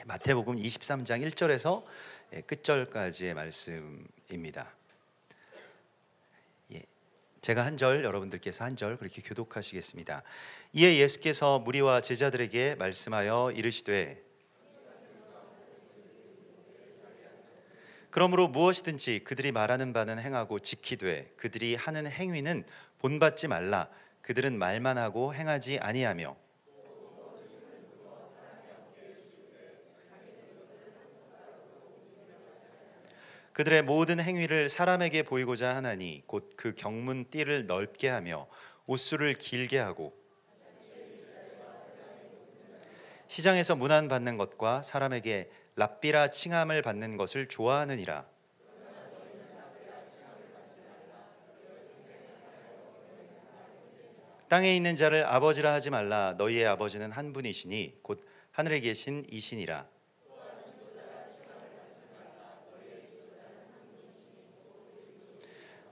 마태복음 23장 1절에서 끝절까지의 말씀입니다. 제가 한 절, 여러분들께서 한 절 그렇게 교독하시겠습니다. 이에 예수께서 무리와 제자들에게 말씀하여 이르시되 그러므로 무엇이든지 그들이 말하는 바는 행하고 지키되 그들이 하는 행위는 본받지 말라. 그들은 말만 하고 행하지 아니하며 그들의 모든 행위를 사람에게 보이고자 하나니 곧 그 경문 띠를 넓게 하며 옷수를 길게 하고 시장에서 문안 받는 것과 사람에게 랍비라 칭함을 받는 것을 좋아하느니라. 땅에 있는 자를 아버지라 하지 말라. 너희의 아버지는 한 분이시니 곧 하늘에 계신 이시니라.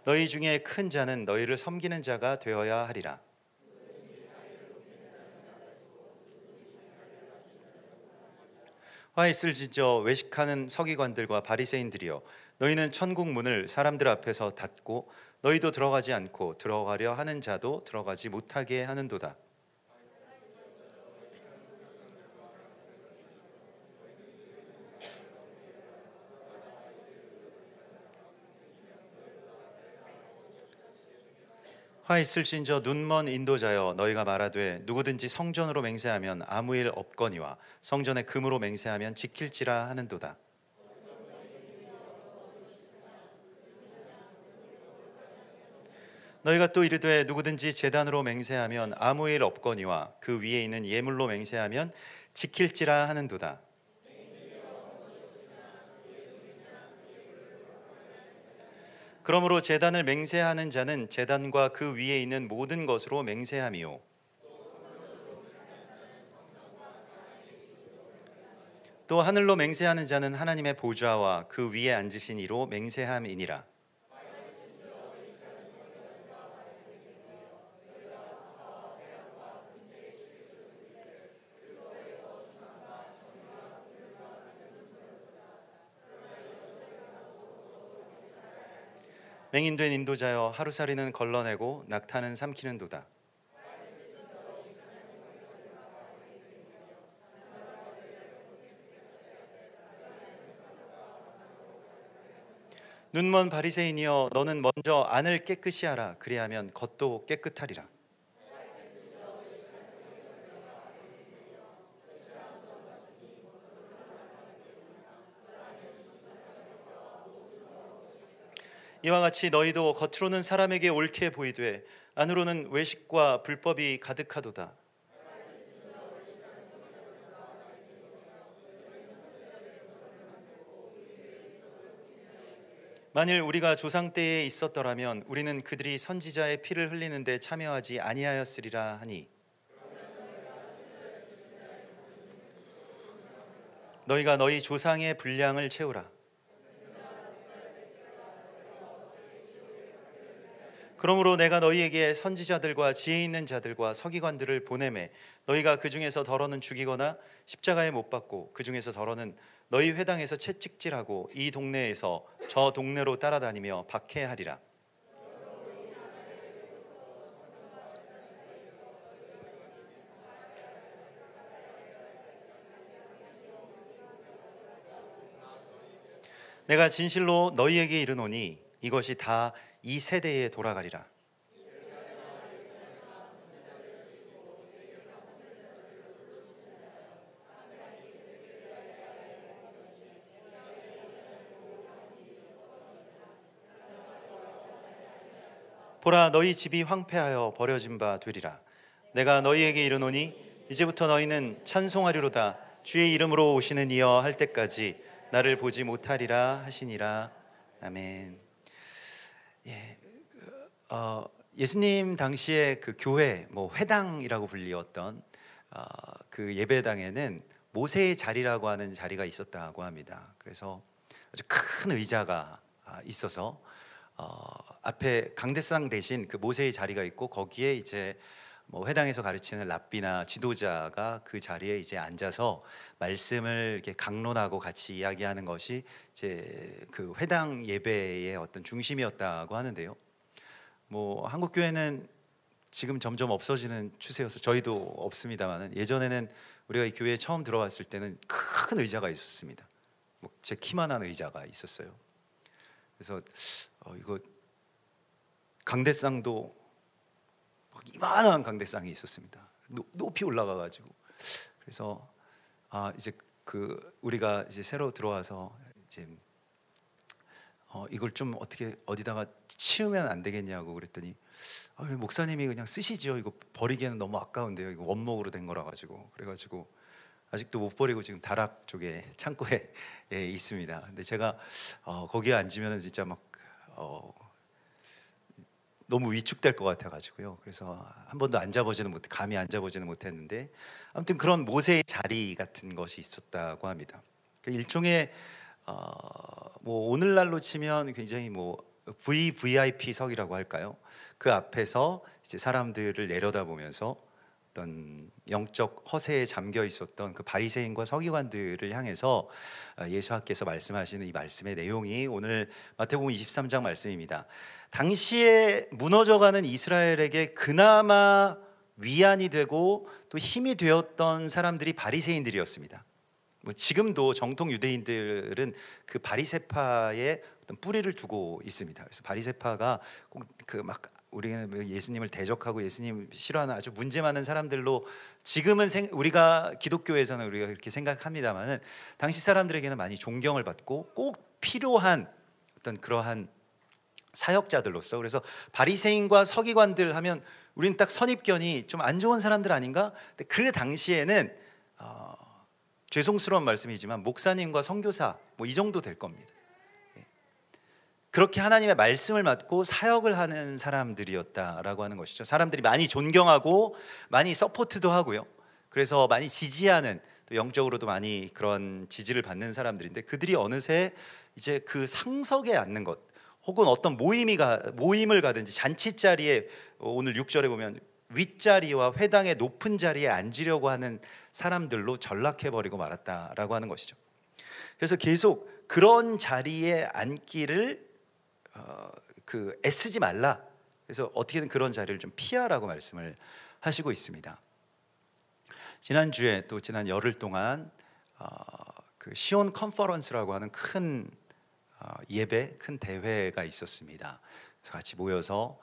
너희 중에 큰 자는 너희를 섬기는 자가 되어야 하리라. 화 있을지저 외식하는 서기관들과 바리새인들이여, 너희는 천국 문을 사람들 앞에서 닫고 너희도 들어가지 않고 들어가려 하는 자도 들어가지 못하게 하는도다. 화 있을진저 눈먼 인도자여, 너희가 말하되 누구든지 성전으로 맹세하면 아무 일 없거니와 성전에 금으로 맹세하면 지킬지라 하는도다. 너희가 또 이르되 누구든지 제단으로 맹세하면 아무 일 없거니와 그 위에 있는 예물로 맹세하면 지킬지라 하는도다. 그러므로 제단을 맹세하는 자는 제단과 그 위에 있는 모든 것으로 맹세함이요, 또 하늘로 맹세하는 자는 하나님의 보좌와 그 위에 앉으신 이로 맹세함이니라. 맹인된 인도자여, 하루살이는 걸러내고 낙타는 삼키는도다. 눈먼 바리새인이여, 너는 먼저 안을 깨끗이 하라. 그리하면 겉도 깨끗하리라. 이와 같이 너희도 겉으로는 사람에게 옳게 보이되 안으로는 외식과 불법이 가득하도다. 만일 우리가 조상 때에 있었더라면 우리는 그들이 선지자의 피를 흘리는 데 참여하지 아니하였으리라 하니, 너희가 너희 조상의 분량을 채우라. 그러므로 내가 너희에게 선지자들과 지혜 있는 자들과 서기관들을 보내매 너희가 그 중에서 더러는 죽이거나 십자가에 못 박고 그 중에서 더러는 너희 회당에서 채찍질하고 이 동네에서 저 동네로 따라다니며 박해하리라. 내가 진실로 너희에게 이르노니 이것이 다 이 세대에 돌아가리라. 보라, 너희 집이 황폐하여 버려진 바 되리라. 내가 너희에게 이르노니 이제부터 너희는 찬송하리로다. 주의 이름으로 오시는 이여 할 때까지 나를 보지 못하리라 하시니라. 아멘. 예수님 당시에 그 교회, 회당이라고 불리웠던 그 예배당에는 모세의 자리라고 하는 자리가 있었다고 합니다. 그래서 아주 큰 의자가 있어서 앞에 강대상 대신 그 모세의 자리가 있고 거기에 이제 뭐 회당에서 가르치는 랍비나 지도자가 그 자리에 이제 앉아서 말씀을 이렇게 강론하고 같이 이야기하는 것이 이제 그 회당 예배의 어떤 중심이었다고 하는데요. 뭐 한국 교회는 지금 점점 없어지는 추세여서 저희도 없습니다만은, 예전에는 우리가 이 교회에 처음 들어왔을 때는 큰 의자가 있었습니다. 뭐 제 키만한 의자가 있었어요. 그래서 이거 강대상도 이만한 강대상이 있었습니다. 높이 올라가 가지고. 그래서 이제 그 우리가 이제 새로 들어와서 이제 이걸 좀 어떻게 어디다가 치우면 안 되겠냐고 그랬더니 목사님이 그냥 쓰시죠. 이거 버리기에는 너무 아까운데요. 이거 원목으로 된 거라 가지고. 그래가지고 아직도 못 버리고 지금 다락 쪽에 창고에 있습니다. 근데 제가 거기에 앉으면 진짜 막 너무 위축될 것 같아가지고요. 그래서 한 번도 감히 앉아보지는 못했는데, 아무튼 그런 모세의 자리 같은 것이 있었다고 합니다. 일종의 뭐 오늘날로 치면 굉장히 뭐 VVIP석이라고 할까요? 그 앞에서 이제 사람들을 내려다보면서 어떤 영적 허세에 잠겨 있었던 그 바리새인과 서기관들을 향해서 예수님께서 말씀하시는 이 말씀의 내용이 오늘 마태복음 23장 말씀입니다. 당시에 무너져가는 이스라엘에게 그나마 위안이 되고 또 힘이 되었던 사람들이 바리새인들이었습니다. 뭐 지금도 정통 유대인들은 그 바리새파의 어떤 뿌리를 두고 있습니다. 그래서 바리새파가 꼭 그 막 우리는 예수님을 대적하고 예수님 싫어하는 아주 문제 많은 사람들로 지금은 우리가 기독교에서는 우리가 그렇게 생각합니다만은, 당시 사람들에게는 많이 존경을 받고 꼭 필요한 어떤 그러한 사역자들로서, 그래서 바리새인과 서기관들 하면 우리는 딱 선입견이 좀 안 좋은 사람들 아닌가? 근데 그 당시에는 죄송스러운 말씀이지만 목사님과 선교사 뭐 이 정도 될 겁니다. 그렇게 하나님의 말씀을 맡고 사역을 하는 사람들이었다라고 하는 것이죠. 사람들이 많이 존경하고 많이 서포트도 하고요. 그래서 많이 지지하는, 또 영적으로도 많이 그런 지지를 받는 사람들인데, 그들이 어느새 이제 그 상석에 앉는 것, 혹은 어떤 모임을 가든지 잔치 자리에, 오늘 6절에 보면 윗자리와 회당의 높은 자리에 앉으려고 하는 사람들로 전락해버리고 말았다라고 하는 것이죠. 그래서 계속 그런 자리에 앉기를 애쓰지 말라. 그래서 어떻게든 그런 자리를 좀 피하라고 말씀을 하시고 있습니다. 지난주에 또 지난 열흘 동안 그 시온 컨퍼런스라고 하는 큰 예배, 큰 대회가 있었습니다. 그래서 같이 모여서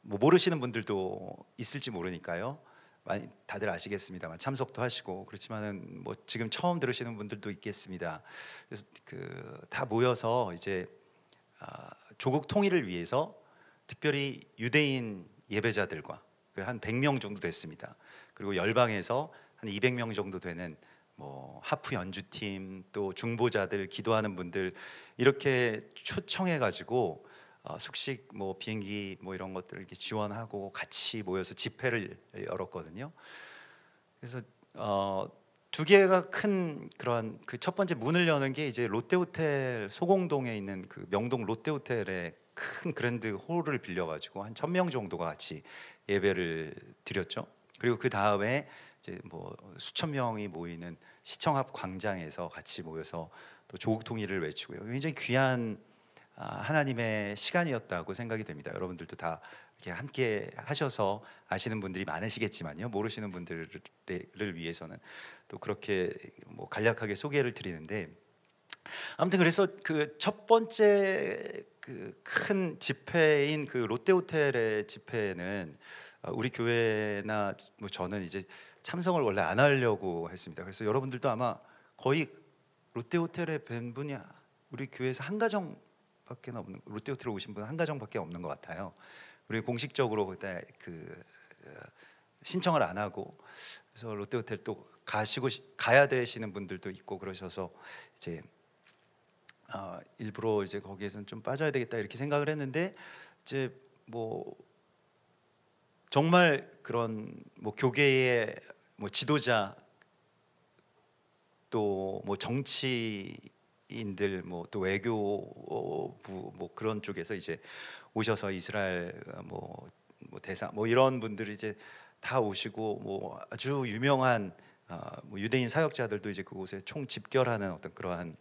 뭐 모르시는 분들도 있을지 모르니까요. 많이 다들 아시겠습니다만 참석도 하시고, 그렇지만은 뭐 지금 처음 들으시는 분들도 있겠습니다. 그래서 다 모여서 이제 조국 통일을 위해서 특별히 유대인 예배자들과 한 100명 정도 됐습니다. 그리고 열방에서 한 200명 정도 되는 뭐 하프 연주팀, 또 중보자들, 기도하는 분들 이렇게 초청해 가지고 숙식, 뭐 비행기 뭐 이런 것들을 이렇게 지원하고 같이 모여서 집회를 열었거든요. 그래서 두 개가 큰 그런 그 첫 번째 문을 여는 게 이제 롯데호텔 소공동에 있는 그 명동 롯데호텔의 큰 그랜드 홀을 빌려가지고 한 1,000명 정도가 같이 예배를 드렸죠. 그리고 그 다음에 이제 뭐 수천 명이 모이는 시청 앞 광장에서 같이 모여서 또 조국 통일을 외치고요. 굉장히 귀한 하나님의 시간이었다고 생각이 됩니다. 여러분들도 다 이렇게 함께 하셔서 아시는 분들이 많으시겠지만요, 모르시는 분들을 위해서는 또 그렇게 뭐 간략하게 소개를 드리는데, 아무튼 그래서 그 첫 번째 그 큰 집회인 그 롯데호텔의 집회는 우리 교회나 뭐 저는 이제 참석을 원래 안 하려고 했습니다. 그래서 여러분들도 아마 거의 롯데호텔에 뵌 분이 우리 교회에서 한 가정밖에 없는, 롯데호텔에 오신 분 한 가정밖에 없는 것 같아요. 우리 공식적으로 그때 신청을 안 하고, 그래서 롯데호텔 또 가야 되시는 분들도 있고 그러셔서 이제 일부러 이제 거기에서는 좀 빠져야 되겠다 이렇게 생각을 했는데, 이제 뭐 정말 그런 뭐 교계의 뭐 지도자, 또 뭐 정치인들, 뭐 또 외교부 뭐 그런 쪽에서 이제 오셔서 이스라엘 뭐 뭐 대사 뭐 이런 분들이 이제 다 오시고 뭐 아주 유명한 뭐 유대인 사역자들도 이제 그곳에 총 집결하는 어떤 그러한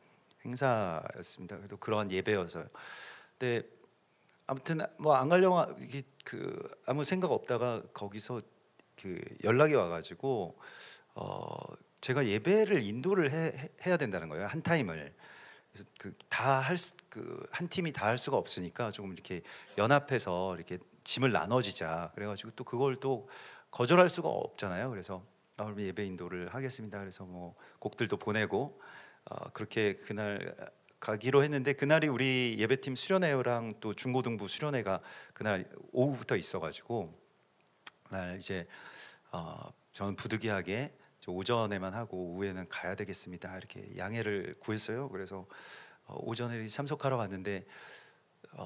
행사였습니다. 그래도 그러한 예배여서요. 근데 아무튼 뭐 안 가려고 이게 아무 생각 없다가 거기서 연락이 와가지고 제가 예배를 인도를 해야 된다는 거예요. 한 타임을. 그래서 한 팀이 다 할 수가 없으니까 조금 이렇게 연합해서 이렇게 짐을 나눠지자. 그래가지고 또 그걸 또 거절할 수가 없잖아요. 그래서 그럼 예배 인도를 하겠습니다. 그래서 뭐 곡들도 보내고 그렇게 그날 가기로 했는데 그날이 우리 예배팀 수련회랑 또 중고등부 수련회가 그날 오후부터 있어가지고 그날 이제 저는 부득이하게 오전에만 하고 오후에는 가야 되겠습니다. 이렇게 양해를 구했어요. 그래서 오전에 참석하러 갔는데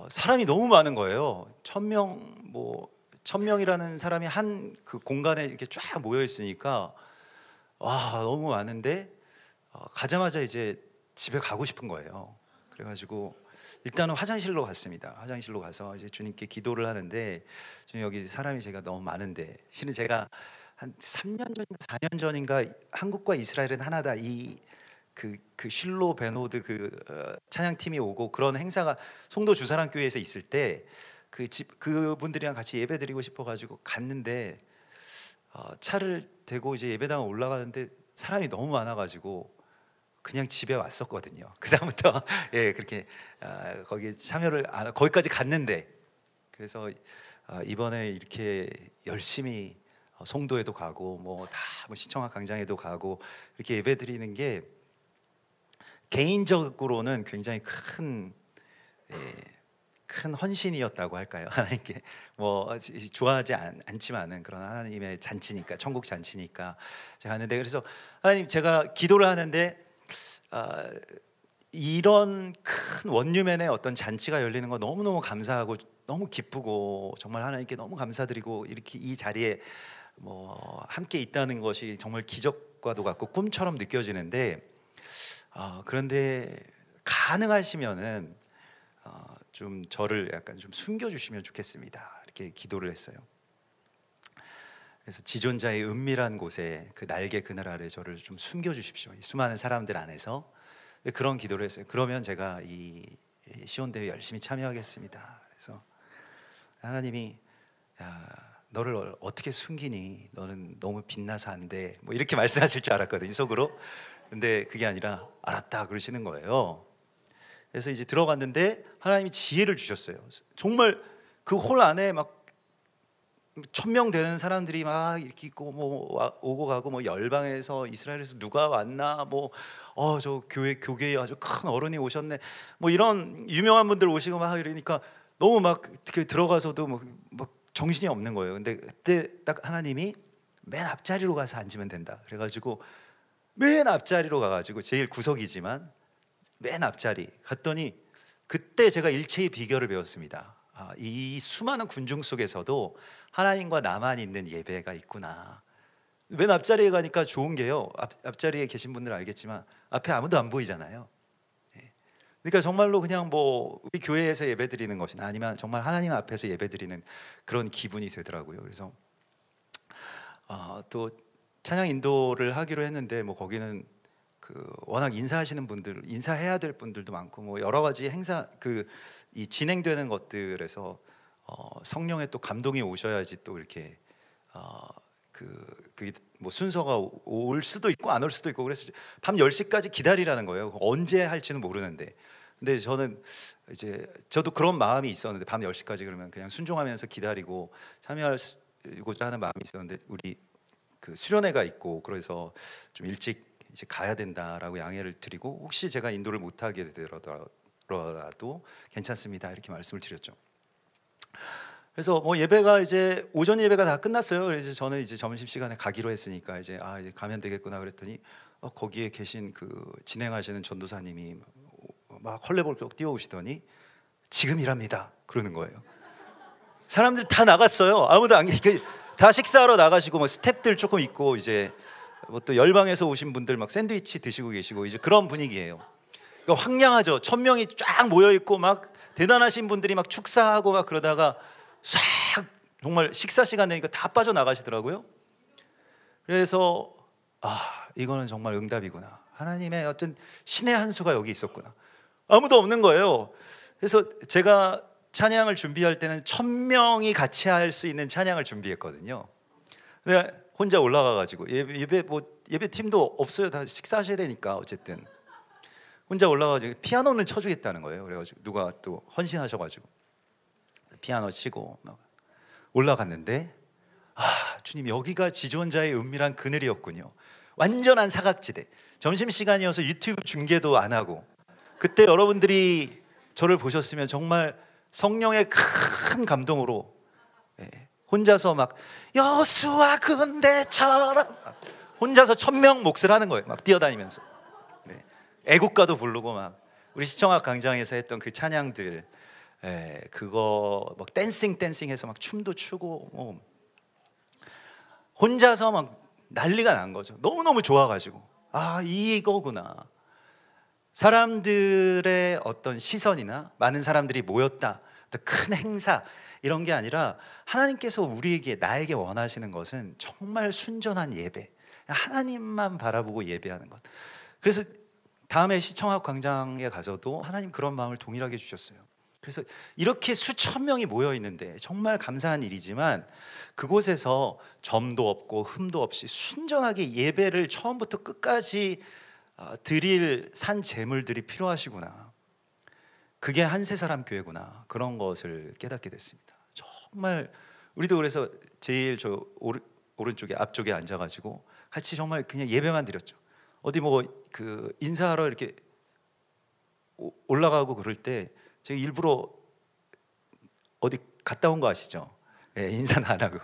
사람이 너무 많은 거예요. 1,000명이라는 사람이 한 그 공간에 이렇게 쫙 모여 있으니까 와 너무 많은데 가자마자 이제 집에 가고 싶은 거예요. 그래가지고 일단은 화장실로 갔습니다. 화장실로 가서 이제 주님께 기도를 하는데 주님 여기 사람이 제가 너무 많은데 실은 제가 한 3년 전인가 4년 전인가 한국과 이스라엘은 하나다 그 실로 베노드 찬양팀이 오고 그런 행사가 송도 주사랑교회에서 있을 때 그분들이랑 같이 예배드리고 싶어가지고 갔는데 차를 대고 이제 예배당에 올라가는데 사람이 너무 많아가지고 그냥 집에 왔었거든요. 그 다음부터 예 그렇게 거기 참여를 안 거기까지 갔는데 그래서 이번에 이렇게 열심히 송도에도 가고 뭐 시청학 강장에도 가고 이렇게 예배드리는 게 개인적으로는 굉장히 큰 헌신이었다고 할까요? 하나님께 뭐 좋아하지 않지만은 그런 하나님의 잔치니까 천국 잔치니까 제가 하는데 그래서 하나님 제가 기도를 하는데 이런 큰 원유맨의 어떤 잔치가 열리는 거 너무너무 감사하고 너무 기쁘고 정말 하나님께 너무 감사드리고 이렇게 이 자리에 뭐 함께 있다는 것이 정말 기적과도 같고 꿈처럼 느껴지는데 그런데 가능하시면은 좀 저를 약간 좀 숨겨주시면 좋겠습니다. 이렇게 기도를 했어요. 그래서 지존자의 은밀한 곳에 그 날개 그늘 아래 저를 좀 숨겨주십시오. 수많은 사람들 안에서 그런 기도를 했어요. 그러면 제가 이 시온대회 열심히 참여하겠습니다. 그래서 하나님이 너를 어떻게 숨기니? 너는 너무 빛나서 안 돼. 뭐 이렇게 말씀하실 줄 알았거든요, 속으로. 근데 그게 아니라 알았다 그러시는 거예요. 그래서 이제 들어갔는데 하나님이 지혜를 주셨어요. 정말 그 홀 안에 막 1,000명 되는 사람들이 막 이렇게 있고 뭐 오고 가고 뭐 열방에서 이스라엘에서 누가 왔나 뭐 저 교계에 아주 큰 어른이 오셨네 뭐 이런 유명한 분들 오시고 막 이러니까 너무 막 들어가서도 막 정신이 없는 거예요. 근데 그때 딱 하나님이 맨 앞자리로 가서 앉으면 된다. 그래가지고 맨 앞자리로 가가지고 제일 구석이지만 맨 앞자리 갔더니 그때 제가 일체의 비결을 배웠습니다. 이 수많은 군중 속에서도 하나님과 나만 있는 예배가 있구나. 맨 앞자리에 가니까 좋은 게요. 앞자리에 계신 분들은 알겠지만 앞에 아무도 안 보이잖아요. 그러니까 정말로 그냥 뭐 우리 교회에서 예배드리는 것이나 아니면 정말 하나님 앞에서 예배드리는 그런 기분이 되더라고요. 그래서 또 찬양 인도를 하기로 했는데 뭐 거기는 워낙 인사하시는 분들, 인사해야 될 분들도 많고 뭐 여러 가지 행사 이 진행되는 것들에서 성령의 또 감동이 오셔야지 또 이렇게 뭐 순서가 올 수도 있고 안 올 수도 있고 그래서 밤 10시까지 기다리라는 거예요. 언제 할지는 모르는데. 근데 저도 그런 마음이 있었는데 밤 10시까지 그러면 그냥 순종하면서 기다리고 참여하고자 하는 마음이 있었는데 우리 수련회가 있고 그래서 좀 일찍 이제 가야 된다라고 양해를 드리고 혹시 제가 인도를 못 하게 되더라도 괜찮습니다 이렇게 말씀을 드렸죠. 그래서 뭐 예배가 이제 오전 예배가 다 끝났어요. 그래서 저는 이제 점심 시간에 가기로 했으니까 이제 이제 가면 되겠구나 그랬더니 거기에 계신 진행하시는 전도사님이 막 헐레벌떡 뛰어오시더니 지금이랍니다 그러는 거예요. 사람들 다 나갔어요. 아무도 안 다 식사하러 나가시고 뭐 스태프들 조금 있고 이제 뭐 또 열방에서 오신 분들 막 샌드위치 드시고 계시고 이제 그런 분위기예요. 그러니까 황량하죠. 1,000명이 쫙 모여 있고 막 대단하신 분들이 막 축사하고 막 그러다가 싹 정말 식사 시간 되니까 다 빠져나가시더라고요. 그래서 이거는 정말 응답이구나. 하나님의 어떤 신의 한 수가 여기 있었구나. 아무도 없는 거예요. 그래서 제가 찬양을 준비할 때는 1000명이 같이 할 수 있는 찬양을 준비했거든요. 근데 혼자 올라가가지고 예배 팀도 없어요. 다 식사하셔야 되니까 어쨌든 혼자 올라가가지고 피아노는 쳐주겠다는 거예요. 그래가지고 누가 또 헌신하셔가지고 피아노 치고 막 올라갔는데 주님, 여기가 지존자의 은밀한 그늘이었군요. 완전한 사각지대. 점심시간이어서 유튜브 중계도 안 하고, 그때 여러분들이 저를 보셨으면 정말 성령의 큰 감동으로 혼자서 막 여수와 군대처럼 혼자서 1000명 몫을 하는 거예요. 막 뛰어다니면서 애국가도 부르고, 막 우리 시청학 광장에서 했던 그 찬양들, 그거 막 댄싱해서 막 춤도 추고, 뭐 혼자서 막 난리가 난 거죠. 너무너무 좋아가지고 이거구나. 사람들의 어떤 시선이나 많은 사람들이 모였다, 큰 행사, 이런 게 아니라 하나님께서 우리에게, 나에게 원하시는 것은 정말 순전한 예배, 하나님만 바라보고 예배하는 것. 그래서 다음에 시청학 광장에 가서도 하나님 그런 마음을 동일하게 주셨어요. 그래서 이렇게 수천 명이 모여 있는데 정말 감사한 일이지만, 그곳에서 점도 없고 흠도 없이 순전하게 예배를 처음부터 끝까지 드릴 산 제물들이 필요하시구나. 그게 한세사람 교회구나. 그런 것을 깨닫게 됐습니다. 정말 우리도 그래서 제일 저 오른쪽에 앞쪽에 앉아가지고 같이 정말 그냥 예배만 드렸죠. 어디 뭐 그 인사하러 이렇게 올라가고 그럴 때 제가 일부러 어디 갔다 온 거 아시죠? 인사는 안 하고,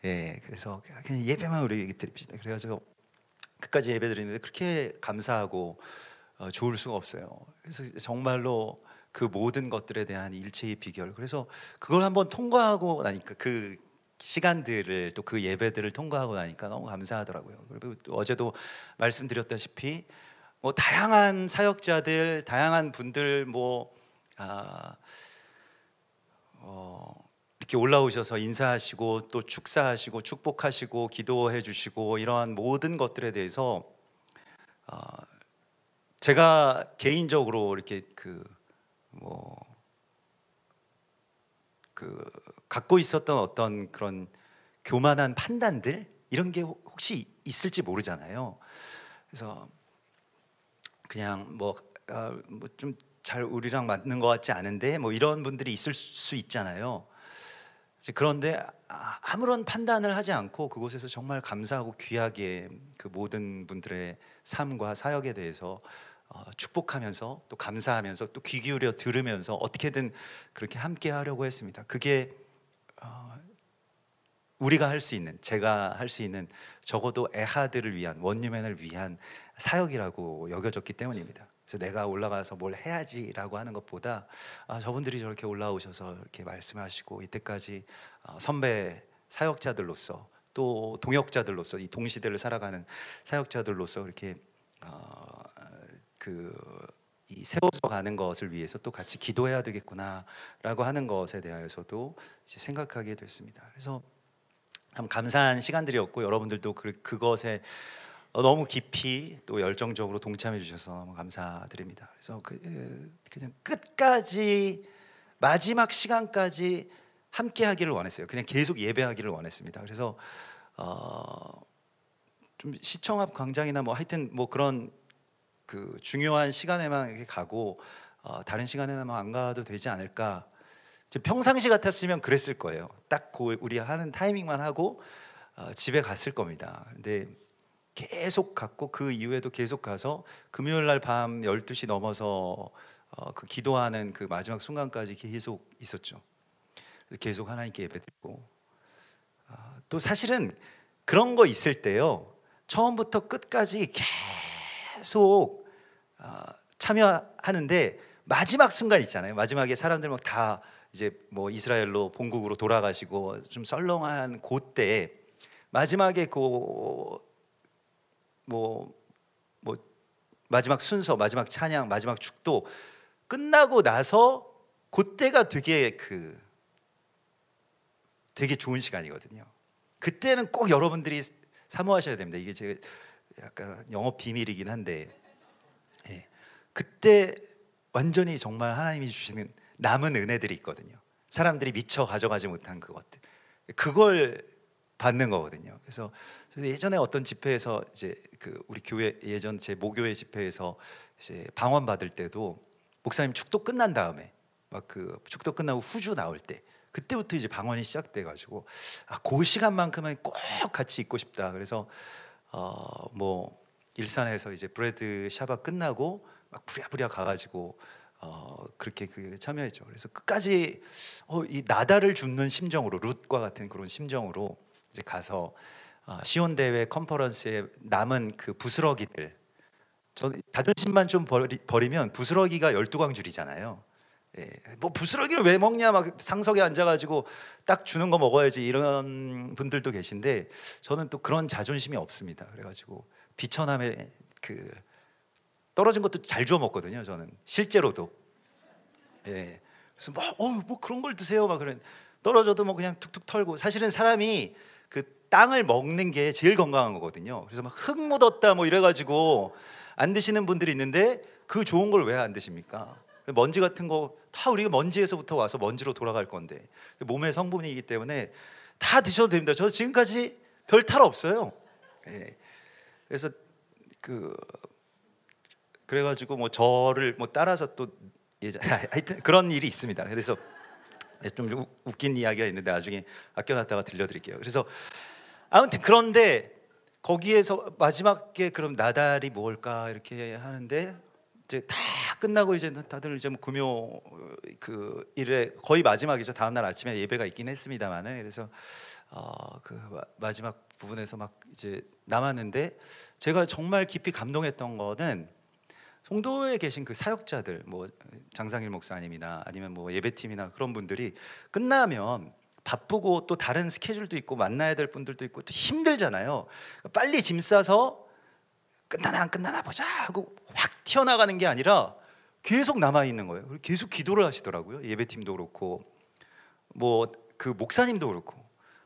그래서 그냥 예배만 우리 드립시다. 그래가지고 끝까지 예배 드리는데 그렇게 감사하고 좋을 수가 없어요. 그래서 정말로 그 모든 것들에 대한 일체의 비결. 그래서 그걸 한번 통과하고 나니까, 그 시간들을, 또 그 예배들을 통과하고 나니까 너무 감사하더라고요. 그리고 또 어제도 말씀드렸다시피 뭐 다양한 사역자들, 다양한 분들 이렇게 올라오셔서 인사하시고 또 축사하시고 축복하시고 기도해 주시고, 이러한 모든 것들에 대해서 제가 개인적으로 이렇게 갖고 있었던 어떤 그런 교만한 판단들, 이런 게 혹시 있을지 모르잖아요. 그래서 그냥 좀 잘 우리랑 맞는 것 같지 않은데 뭐 이런 분들이 있을 수 있잖아요. 그런데 아무런 판단을 하지 않고 그곳에서 정말 감사하고 귀하게 그 모든 분들의 삶과 사역에 대해서 축복하면서, 또 감사하면서, 또 귀 기울여 들으면서 어떻게든 그렇게 함께 하려고 했습니다. 그게 우리가 할 수 있는, 제가 할 수 있는, 적어도 에하드를 위한, 원유맨을 위한 사역이라고 여겨졌기 때문입니다. 그래서 내가 올라가서 뭘 해야지라고 하는 것보다 저분들이 저렇게 올라오셔서 이렇게 말씀하시고, 이때까지 선배 사역자들로서, 또 동역자들로서, 이 동시대를 살아가는 사역자들로서 이렇게 이 세워서 가는 것을 위해서 또 같이 기도해야 되겠구나라고 하는 것에 대해서도 이제 생각하게 됐습니다. 그래서 참 감사한 시간들이었고, 여러분들도 그것에 너무 깊이 또 열정적으로 동참해 주셔서 너무 감사드립니다. 그래서 그냥 끝까지, 마지막 시간까지 함께 하기를 원했어요. 그냥 계속 예배하기를 원했습니다. 그래서 좀 시청 앞 광장이나 뭐 하여튼 뭐 그런 그 중요한 시간에만 이렇게 가고 다른 시간에는 안 가도 되지 않을까. 평상시 같았으면 그랬을 거예요. 딱 우리 하는 타이밍만 하고 집에 갔을 겁니다. 근데 계속 갔고, 그 이후에도 계속 가서 금요일 날 밤 12시 넘어서 그 기도하는 그 마지막 순간까지 계속 있었죠. 계속 하나님께 예배드리고, 또 사실은 그런 거 있을 때요, 처음부터 끝까지 계속 참여하는데 마지막 순간 있잖아요. 마지막에 사람들 막 다 이제 뭐 이스라엘로 본국으로 돌아가시고 좀 썰렁한 그때 마지막에 마지막 순서, 마지막 찬양, 마지막 축도 끝나고 나서 그때가 되게 되게 좋은 시간이거든요. 그때는 꼭 여러분들이 사모하셔야 됩니다. 이게 제가 약간 영업 비밀이긴 한데, 예. 그때 완전히 정말 하나님이 주시는 남은 은혜들이 있거든요. 사람들이 미처 가져가지 못한 그것들, 그걸 받는 거거든요. 그래서 예전에 어떤 집회에서 이제 그 우리 교회 예전 제 모교회 집회에서 이제 방언 받을 때도 목사님 축도 끝난 다음에 막 그 축도 끝나고 후주 나올 때 그때부터 이제 방언이 시작돼 가지고 그 시간만큼은 꼭 같이 있고 싶다. 그래서 뭐 일산에서 이제 브레드 샤바 끝나고 막 부랴부랴 가가지고 그렇게 그 참여했죠. 그래서 끝까지 이 나다를 줍는 심정으로, 룻과 같은 그런 심정으로 이제 가서 시온 대회 컨퍼런스에 남은 그 부스러기들, 저는 자존심만 좀 버리면 부스러기가 12광줄이잖아요. 예, 뭐 부스러기를 왜 먹냐, 막 상석에 앉아가지고 딱 주는 거 먹어야지, 이런 분들도 계신데 저는 또 그런 자존심이 없습니다. 그래가지고 비천함에 그 떨어진 것도 잘 주워 먹거든요. 저는 실제로도. 예, 그래서 뭐 그런 걸 드세요, 막 그런, 떨어져도 뭐 그냥 툭툭 털고. 사실은 사람이 그 땅을 먹는 게 제일 건강한 거거든요. 그래서 막 흙 묻었다 뭐 이래가지고 안 드시는 분들이 있는데 그 좋은 걸 왜 안 드십니까? 먼지 같은 거 다 우리가 먼지에서부터 와서 먼지로 돌아갈 건데, 몸의 성분이기 때문에 다 드셔도 됩니다. 저 지금까지 별 탈 없어요. 예. 그래서 그래가지고 뭐 저를 뭐 따라서 또 하여튼 그런 일이 있습니다. 그래서 좀 웃긴 이야기가 있는데 나중에 아껴놨다가 들려드릴게요. 그래서 아무튼 그런데 거기에서 마지막에 그럼 나달이 뭘까 이렇게 하는데, 이제 다 끝나고 이제 다들 이제 뭐 금요 그 일에 거의 마지막이죠. 다음 날 아침에 예배가 있긴 했습니다만은, 그래서 그 마지막 부분에서 막 이제 남았는데, 제가 정말 깊이 감동했던 거는 송도에 계신 그 사역자들, 뭐 장상일 목사님이나 아니면 뭐 예배팀이나 그런 분들이 끝나면 바쁘고 또 다른 스케줄도 있고 만나야 될 분들도 있고 또 힘들잖아요. 빨리 짐 싸서 끝나나 안 끝나나 보자 하고 확 튀어나가는 게 아니라 계속 남아 있는 거예요. 계속 기도를 하시더라고요. 예배팀도 그렇고 뭐 그 목사님도 그렇고.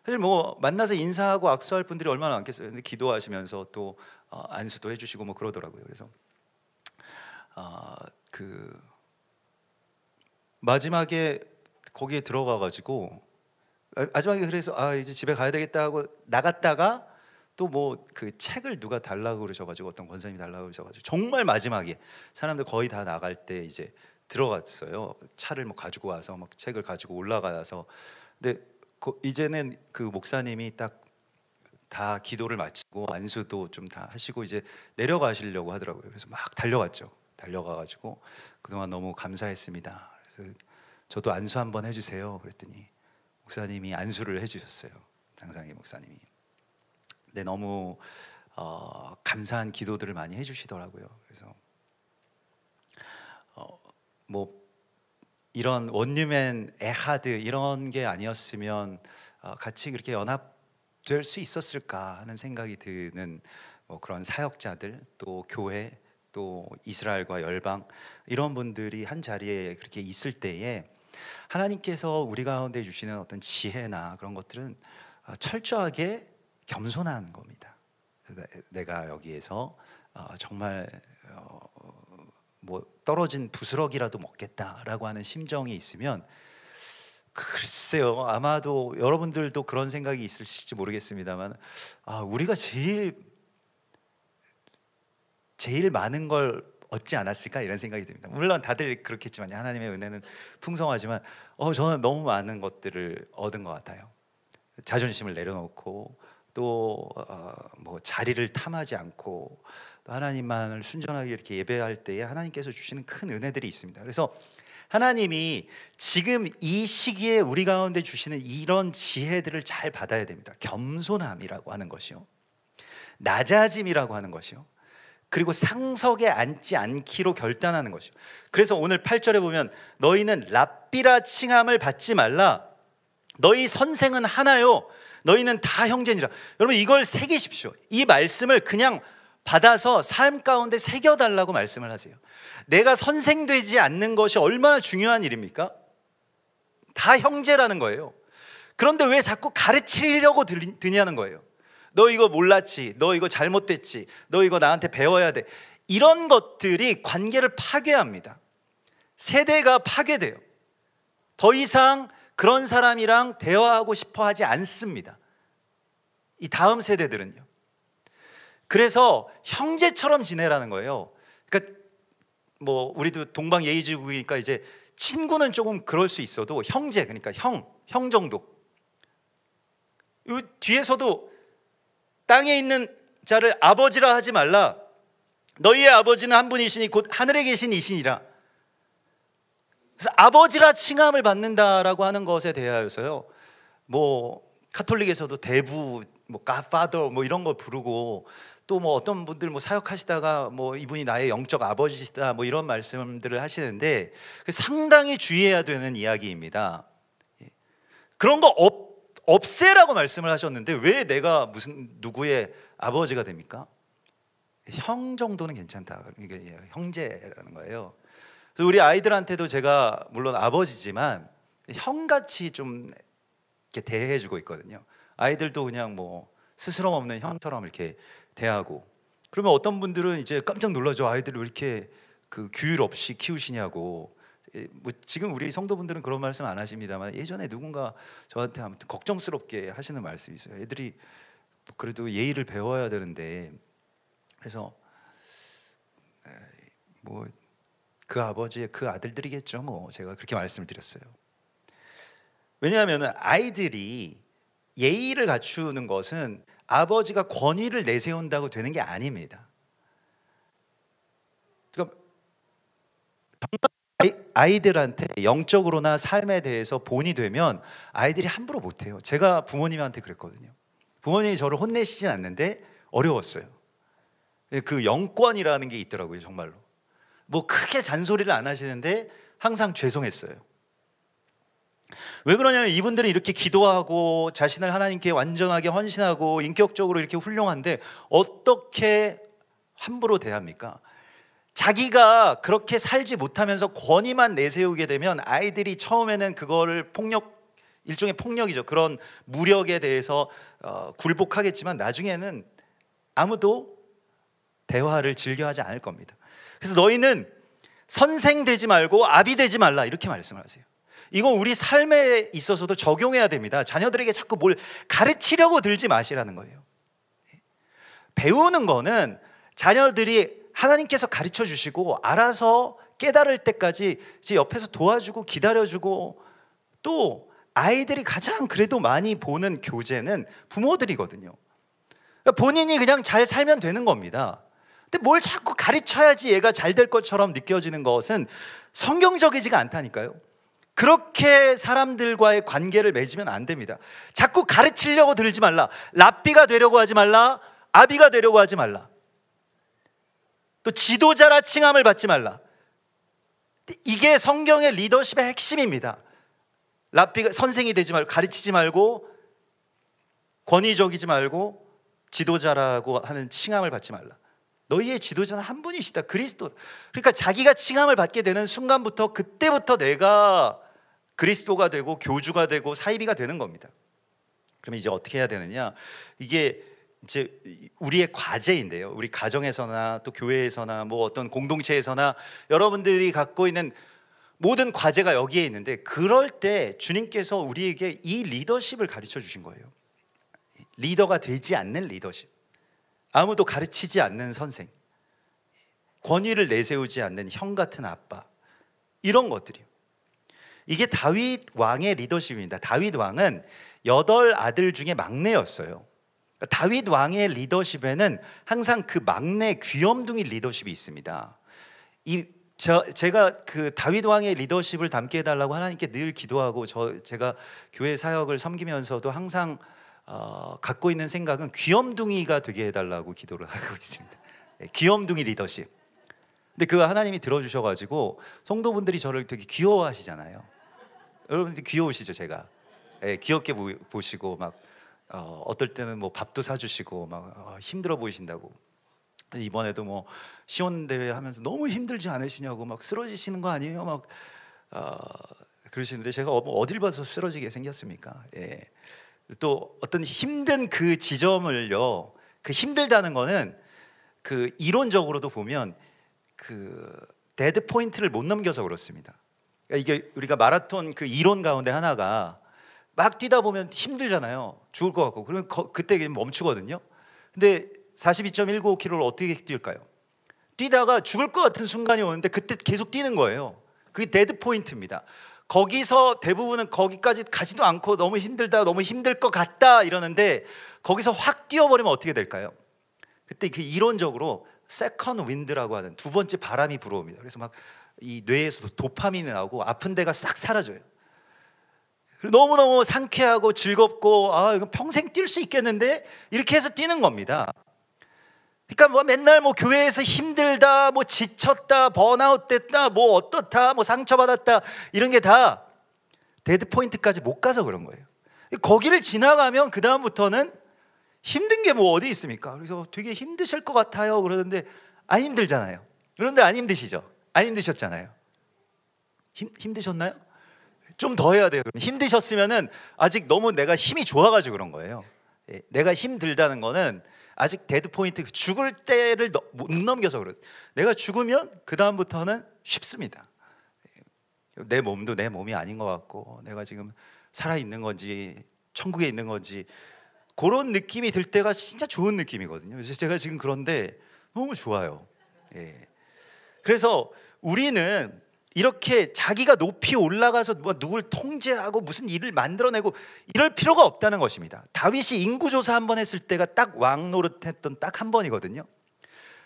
사실 뭐 만나서 인사하고 악수할 분들이 얼마나 많겠어요. 근데 기도하시면서 또 안수도 해주시고 뭐 그러더라고요. 그래서 그 마지막에 거기에 들어가 가지고 마지막에 그래서 이제 집에 가야 되겠다 하고 나갔다가 또 뭐 그 책을 누가 달라고 그러셔가지고, 어떤 권사님이 달라고 그러셔가지고 정말 마지막에 사람들 거의 다 나갈 때 이제 들어갔어요. 차를 뭐 가지고 와서 막 책을 가지고 올라가서, 근데 이제는 그 목사님이 딱 다 기도를 마치고 안수도 좀 다 하시고 이제 내려가시려고 하더라고요. 그래서 막 달려갔죠. 달려가가지고 그동안 너무 감사했습니다. 그래서 저도 안수 한번 해주세요. 그랬더니 목사님이 안수를 해주셨어요. 장상희 목사님이. 근데 너무 감사한 기도들을 많이 해주시더라고요. 그래서 뭐 이런 원유맨 에하드 이런 게 아니었으면 같이 그렇게 연합될 수 있었을까 하는 생각이 드는 뭐 그런 사역자들, 또 교회, 또 이스라엘과 열방, 이런 분들이 한 자리에 그렇게 있을 때에 하나님께서 우리 가운데 주시는 어떤 지혜나 그런 것들은 철저하게 겸손한 겁니다. 내가 여기에서 정말 뭐 떨어진 부스러기라도 먹겠다라고 하는 심정이 있으면, 글쎄요, 아마도 여러분들도 그런 생각이 있으실지 모르겠습니다만 우리가 제일 많은 걸 얻지 않았을까 이런 생각이 듭니다. 물론 다들 그렇겠지만 하나님의 은혜는 풍성하지만 저는 너무 많은 것들을 얻은 것 같아요. 자존심을 내려놓고 또 뭐 자리를 탐하지 않고 또 하나님만을 순전하게 이렇게 예배할 때에 하나님께서 주시는 큰 은혜들이 있습니다. 그래서 하나님이 지금 이 시기에 우리 가운데 주시는 이런 지혜들을 잘 받아야 됩니다. 겸손함이라고 하는 것이요, 낮아짐이라고 하는 것이요, 그리고 상석에 앉지 않기로 결단하는 것이요. 그래서 오늘 8절에 보면 너희는 랍비라 칭함을 받지 말라. 너희 선생은 하나요. 너희는 다 형제니라. 여러분 이걸 새기십시오. 이 말씀을 그냥 받아서 삶 가운데 새겨달라고 말씀을 하세요. 내가 선생되지 않는 것이 얼마나 중요한 일입니까? 다 형제라는 거예요. 그런데 왜 자꾸 가르치려고 드냐는 거예요. 너 이거 몰랐지, 너 이거 잘못됐지, 너 이거 나한테 배워야 돼. 이런 것들이 관계를 파괴합니다. 세대가 파괴돼요. 더 이상 그런 사람이랑 대화하고 싶어 하지 않습니다. 이 다음 세대들은요. 그래서 형제처럼 지내라는 거예요. 그러니까 뭐 우리도 동방 예의지국이니까 이제 친구는 조금 그럴 수 있어도 형제, 그러니까 형 정도. 이 뒤에서도 땅에 있는 자를 아버지라 하지 말라. 너희의 아버지는 한 분이시니 곧 하늘에 계신 이시니라. 그래서 아버지라 칭함을 받는다라고 하는 것에 대하여서요, 뭐 카톨릭에서도 대부, 뭐 godfather 뭐 이런 걸 부르고, 또 뭐 어떤 분들 뭐 사역하시다가 뭐 이분이 나의 영적 아버지시다 뭐 이런 말씀들을 하시는데 상당히 주의해야 되는 이야기입니다. 그런 거 없애라고 말씀을 하셨는데 왜 내가 무슨 누구의 아버지가 됩니까? 형 정도는 괜찮다. 이게 형제라는 거예요. 그래서 우리 아이들한테도 제가 물론 아버지지만 형같이 좀 이렇게 대해주고 있거든요. 아이들도 그냥 뭐 스스럼 없는 형처럼 이렇게 대하고. 그러면 어떤 분들은 이제 깜짝 놀라죠. 아이들을 왜 이렇게 그 규율 없이 키우시냐고. 뭐 지금 우리 성도분들은 그런 말씀 안 하십니다만 예전에 누군가 저한테 아무튼 걱정스럽게 하시는 말씀이 있어요. 애들이 그래도 예의를 배워야 되는데, 그래서 뭐 그 아버지의 그 아들들이겠죠. 뭐 제가 그렇게 말씀을 드렸어요. 왜냐하면 아이들이 예의를 갖추는 것은 아버지가 권위를 내세운다고 되는 게 아닙니다. 그러니까 아이들한테 영적으로나 삶에 대해서 본이 되면 아이들이 함부로 못해요. 제가 부모님한테 그랬거든요. 부모님이 저를 혼내시진 않는데 어려웠어요. 그 영권이라는 게 있더라고요. 정말로 뭐 크게 잔소리를 안 하시는데 항상 죄송했어요. 왜 그러냐면 이분들은 이렇게 기도하고 자신을 하나님께 완전하게 헌신하고 인격적으로 이렇게 훌륭한데 어떻게 함부로 대합니까? 자기가 그렇게 살지 못하면서 권위만 내세우게 되면 아이들이 처음에는 그거를 일종의 폭력이죠. 그런 무력에 대해서 굴복하겠지만 나중에는 아무도 대화를 즐겨하지 않을 겁니다. 그래서 너희는 선생 되지 말고 아비 되지 말라 이렇게 말씀을 하세요. 이거 우리 삶에 있어서도 적용해야 됩니다. 자녀들에게 자꾸 뭘 가르치려고 들지 마시라는 거예요. 배우는 거는 자녀들이 하나님께서 가르쳐 주시고 알아서 깨달을 때까지 제 옆에서 도와주고 기다려주고, 또 아이들이 가장 그래도 많이 보는 교재는 부모들이거든요. 본인이 그냥 잘 살면 되는 겁니다. 근데 뭘 자꾸 가르쳐야지 얘가 잘 될 것처럼 느껴지는 것은 성경적이지가 않다니까요. 그렇게 사람들과의 관계를 맺으면 안 됩니다. 자꾸 가르치려고 들지 말라. 랍비가 되려고 하지 말라. 아비가 되려고 하지 말라. 또 지도자라 칭함을 받지 말라. 이게 성경의 리더십의 핵심입니다. 랍비가 선생이 되지 말고, 가르치지 말고, 권위적이지 말고, 지도자라고 하는 칭함을 받지 말라. 너희의 지도자는 한 분이시다, 그리스도. 그러니까 자기가 칭함을 받게 되는 순간부터 그때부터 내가 그리스도가 되고 교주가 되고 사이비가 되는 겁니다. 그럼 이제 어떻게 해야 되느냐? 이게 이제 우리의 과제인데요. 우리 가정에서나 또 교회에서나 뭐 어떤 공동체에서나 여러분들이 갖고 있는 모든 과제가 여기에 있는데, 그럴 때 주님께서 우리에게 이 리더십을 가르쳐 주신 거예요. 리더가 되지 않는 리더십, 아무도 가르치지 않는 선생, 권위를 내세우지 않는 형 같은 아빠, 이런 것들이요. 이게 다윗 왕의 리더십입니다. 다윗 왕은 8아들 중에 막내였어요. 다윗 왕의 리더십에는 항상 그 막내 귀염둥이 리더십이 있습니다. 제가 그 다윗 왕의 리더십을 담게 해달라고 하나님께 늘 기도하고, 제가 교회 사역을 섬기면서도 항상 갖고 있는 생각은 귀염둥이가 되게 해달라고 기도를 하고 있습니다. 귀염둥이 리더십. 근데 그거 하나님이 들어주셔가지고 성도분들이 저를 되게 귀여워하시잖아요. 여러분들 귀여우시죠? 제가 귀엽게 보시고 막 어떨 때는 뭐 밥도 사주시고 막 힘들어 보이신다고. 이번에도 뭐 시온 대회 하면서 너무 힘들지 않으시냐고 막 쓰러지시는 거 아니에요? 막 그러시는데 제가 어딜 봐서 쓰러지게 생겼습니까? 예. 또 어떤 힘든 그 지점을요, 그 힘들다는 거는 그 이론적으로도 보면 그 데드 포인트를 못 넘겨서 그렇습니다. 그러니까 이게 우리가 마라톤 그 이론 가운데 하나가 막 뛰다 보면 힘들잖아요. 죽을 것 같고. 그러면 그때 멈추거든요. 근데 42.195km를 어떻게 뛸까요? 뛰다가 죽을 것 같은 순간이 오는데 그때 계속 뛰는 거예요. 그게 데드 포인트입니다. 거기서 대부분은 거기까지 가지도 않고 너무 힘들다, 너무 힘들 것 같다 이러는데 거기서 확 뛰어버리면 어떻게 될까요? 그때 그 이론적으로 세컨드 윈드라고 하는 두 번째 바람이 불어옵니다. 그래서 막 이 뇌에서도 도파민이 나오고 아픈 데가 싹 사라져요. 너무너무 상쾌하고 즐겁고 이거 평생 뛸 수 있겠는데 이렇게 해서 뛰는 겁니다. 그러니까 뭐 맨날 뭐 교회에서 힘들다, 뭐 지쳤다, 번아웃 됐다, 뭐 어떻다, 뭐 상처받았다 이런 게 다 데드 포인트까지 못 가서 그런 거예요. 거기를 지나가면 그 다음부터는 힘든 게 뭐 어디 있습니까? 그래서 되게 힘드실 것 같아요 그러는데 안 힘들잖아요. 그런데 안 힘드시죠? 안 힘드셨잖아요. 힘드셨나요? 좀 더 해야 돼요. 힘드셨으면은 아직 너무 내가 힘이 좋아가지고 그런 거예요. 내가 힘들다는 거는 아직 데드 포인트, 죽을 때를 못 넘겨서 그래요. 내가 죽으면 그 다음부터는 쉽습니다. 내 몸도 내 몸이 아닌 것 같고 내가 지금 살아있는 건지 천국에 있는 건지 그런 느낌이 들 때가 진짜 좋은 느낌이거든요. 그래서 제가 지금 그런데 너무 좋아요. 그래서 우리는 이렇게 자기가 높이 올라가서 뭐 누굴 통제하고 무슨 일을 만들어내고 이럴 필요가 없다는 것입니다. 다윗이 인구조사 한 번 했을 때가 딱 왕 노릇했던 딱 한 번이거든요.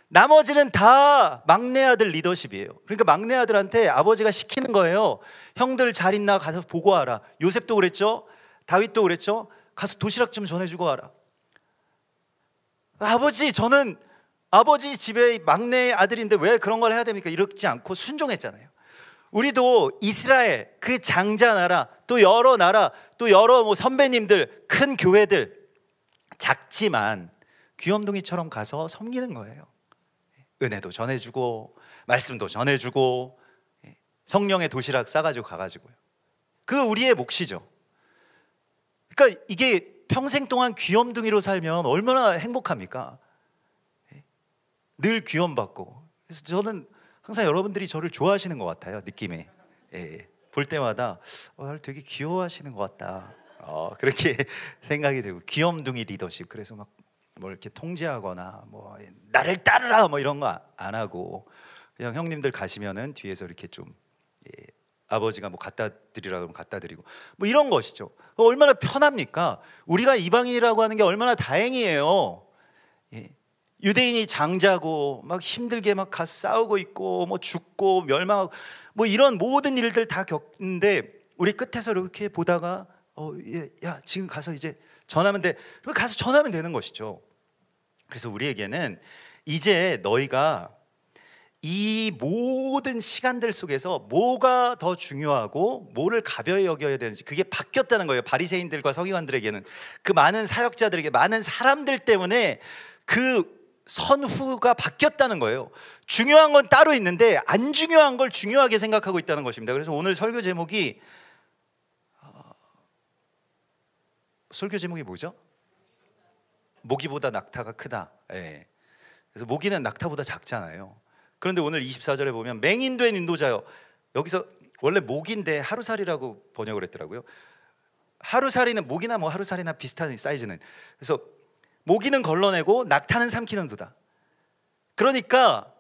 나머지는 다 막내 아들 리더십이에요. 그러니까 막내 아들한테 아버지가 시키는 거예요. 형들 잘 있나 가서 보고 와라. 요셉도 그랬죠. 다윗도 그랬죠. 가서 도시락 좀 전해주고 와라. 아버지, 저는 아버지 집에 막내 아들인데 왜 그런 걸 해야 됩니까? 이러지 않고 순종했잖아요. 우리도 이스라엘 그 장자 나라, 또 여러 나라, 또 여러 뭐 선배님들, 큰 교회들 작지만 귀염둥이처럼 가서 섬기는 거예요. 은혜도 전해주고 말씀도 전해주고 성령의 도시락 싸가지고 가가지고요. 그 우리의 몫이죠. 그러니까 이게 평생 동안 귀염둥이로 살면 얼마나 행복합니까? 늘 귀염받고. 그래서 저는 항상 여러분들이 저를 좋아하시는 것 같아요. 느낌에 볼 때마다 나를 되게 귀여워하시는 것 같다. 그렇게 생각이 되고 귀염둥이 리더십. 그래서 막 뭐 이렇게 통제하거나 뭐 나를 따르라 뭐 이런 거 안 하고 그냥 형님들 가시면은 뒤에서 이렇게 좀 아버지가 뭐 갖다 드리라 그러면 갖다 드리고 뭐 이런 것이죠. 얼마나 편합니까? 우리가 이방인이라고 하는 게 얼마나 다행이에요. 유대인이 장자고 막 힘들게 막 가서 싸우고 있고 뭐 죽고 멸망하고 뭐 이런 모든 일들 다 겪는데 우리 끝에서 이렇게 보다가 야 지금 가서 이제 전하면 돼. 가서 전하면 되는 것이죠. 그래서 우리에게는 이제 너희가 이 모든 시간들 속에서 뭐가 더 중요하고 뭐를 가벼이 여겨야 되는지 그게 바뀌었다는 거예요. 바리새인들과 서기관들에게는 그 많은 사역자들에게 많은 사람들 때문에 그 선후가 바뀌었다는 거예요. 중요한 건 따로 있는데 안 중요한 걸 중요하게 생각하고 있다는 것입니다. 그래서 오늘 설교 제목이 뭐죠? 모기보다 낙타가 크다. 그래서 모기는 낙타보다 작잖아요. 그런데 오늘 24절에 보면 맹인된 인도자요. 여기서 원래 모기인데 하루살이라고 번역을 했더라고요. 하루살이는 모기나 뭐 하루살이나 비슷한 사이즈는. 그래서 모기는 걸러내고 낙타는 삼키는도다. 그러니까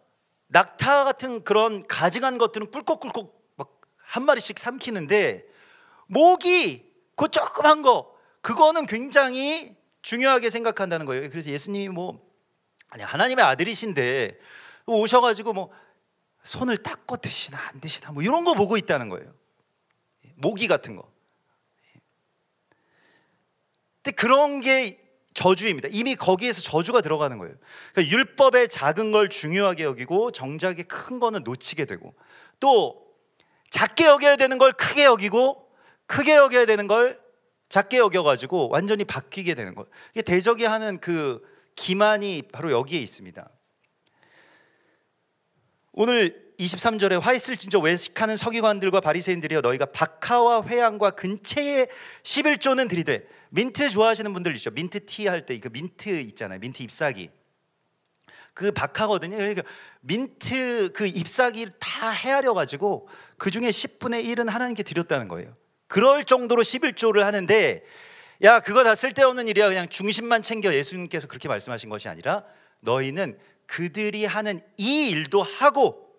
낙타 같은 그런 가증한 것들은 꿀꺽꿀꺽 막 한 마리씩 삼키는데 모기 그 조그만 거 그거는 굉장히 중요하게 생각한다는 거예요. 그래서 예수님이 뭐 아니 하나님의 아들이신데 오셔가지고 뭐 손을 닦고 드시나 안 드시나 뭐 이런 거 보고 있다는 거예요. 모기 같은 거. 근데 그런 게 저주입니다. 이미 거기에서 저주가 들어가는 거예요. 그러니까 율법의 작은 걸 중요하게 여기고 정작의 큰 거는 놓치게 되고 또 작게 여겨야 되는 걸 크게 여기고 크게 여겨야 되는 걸 작게 여겨가지고 완전히 바뀌게 되는 거예요. 이게 대적이 하는 그 기만이 바로 여기에 있습니다. 오늘 23절에 화 있을진저 외식하는 서기관들과 바리새인들이여 너희가 박하와 회향과 근체의 11조는 들이되. 민트 좋아하시는 분들 있죠. 민트 티 할 때 그 민트 있잖아요. 민트 잎사귀. 그 박하거든요. 그러니까 민트 그 잎사귀를 다 헤아려 가지고 그 중에 10분의 1은 하나님께 드렸다는 거예요. 그럴 정도로 11조를 하는데, 야 그거 다 쓸데없는 일이야, 그냥 중심만 챙겨. 예수님께서 그렇게 말씀하신 것이 아니라 너희는 그들이 하는 이 일도 하고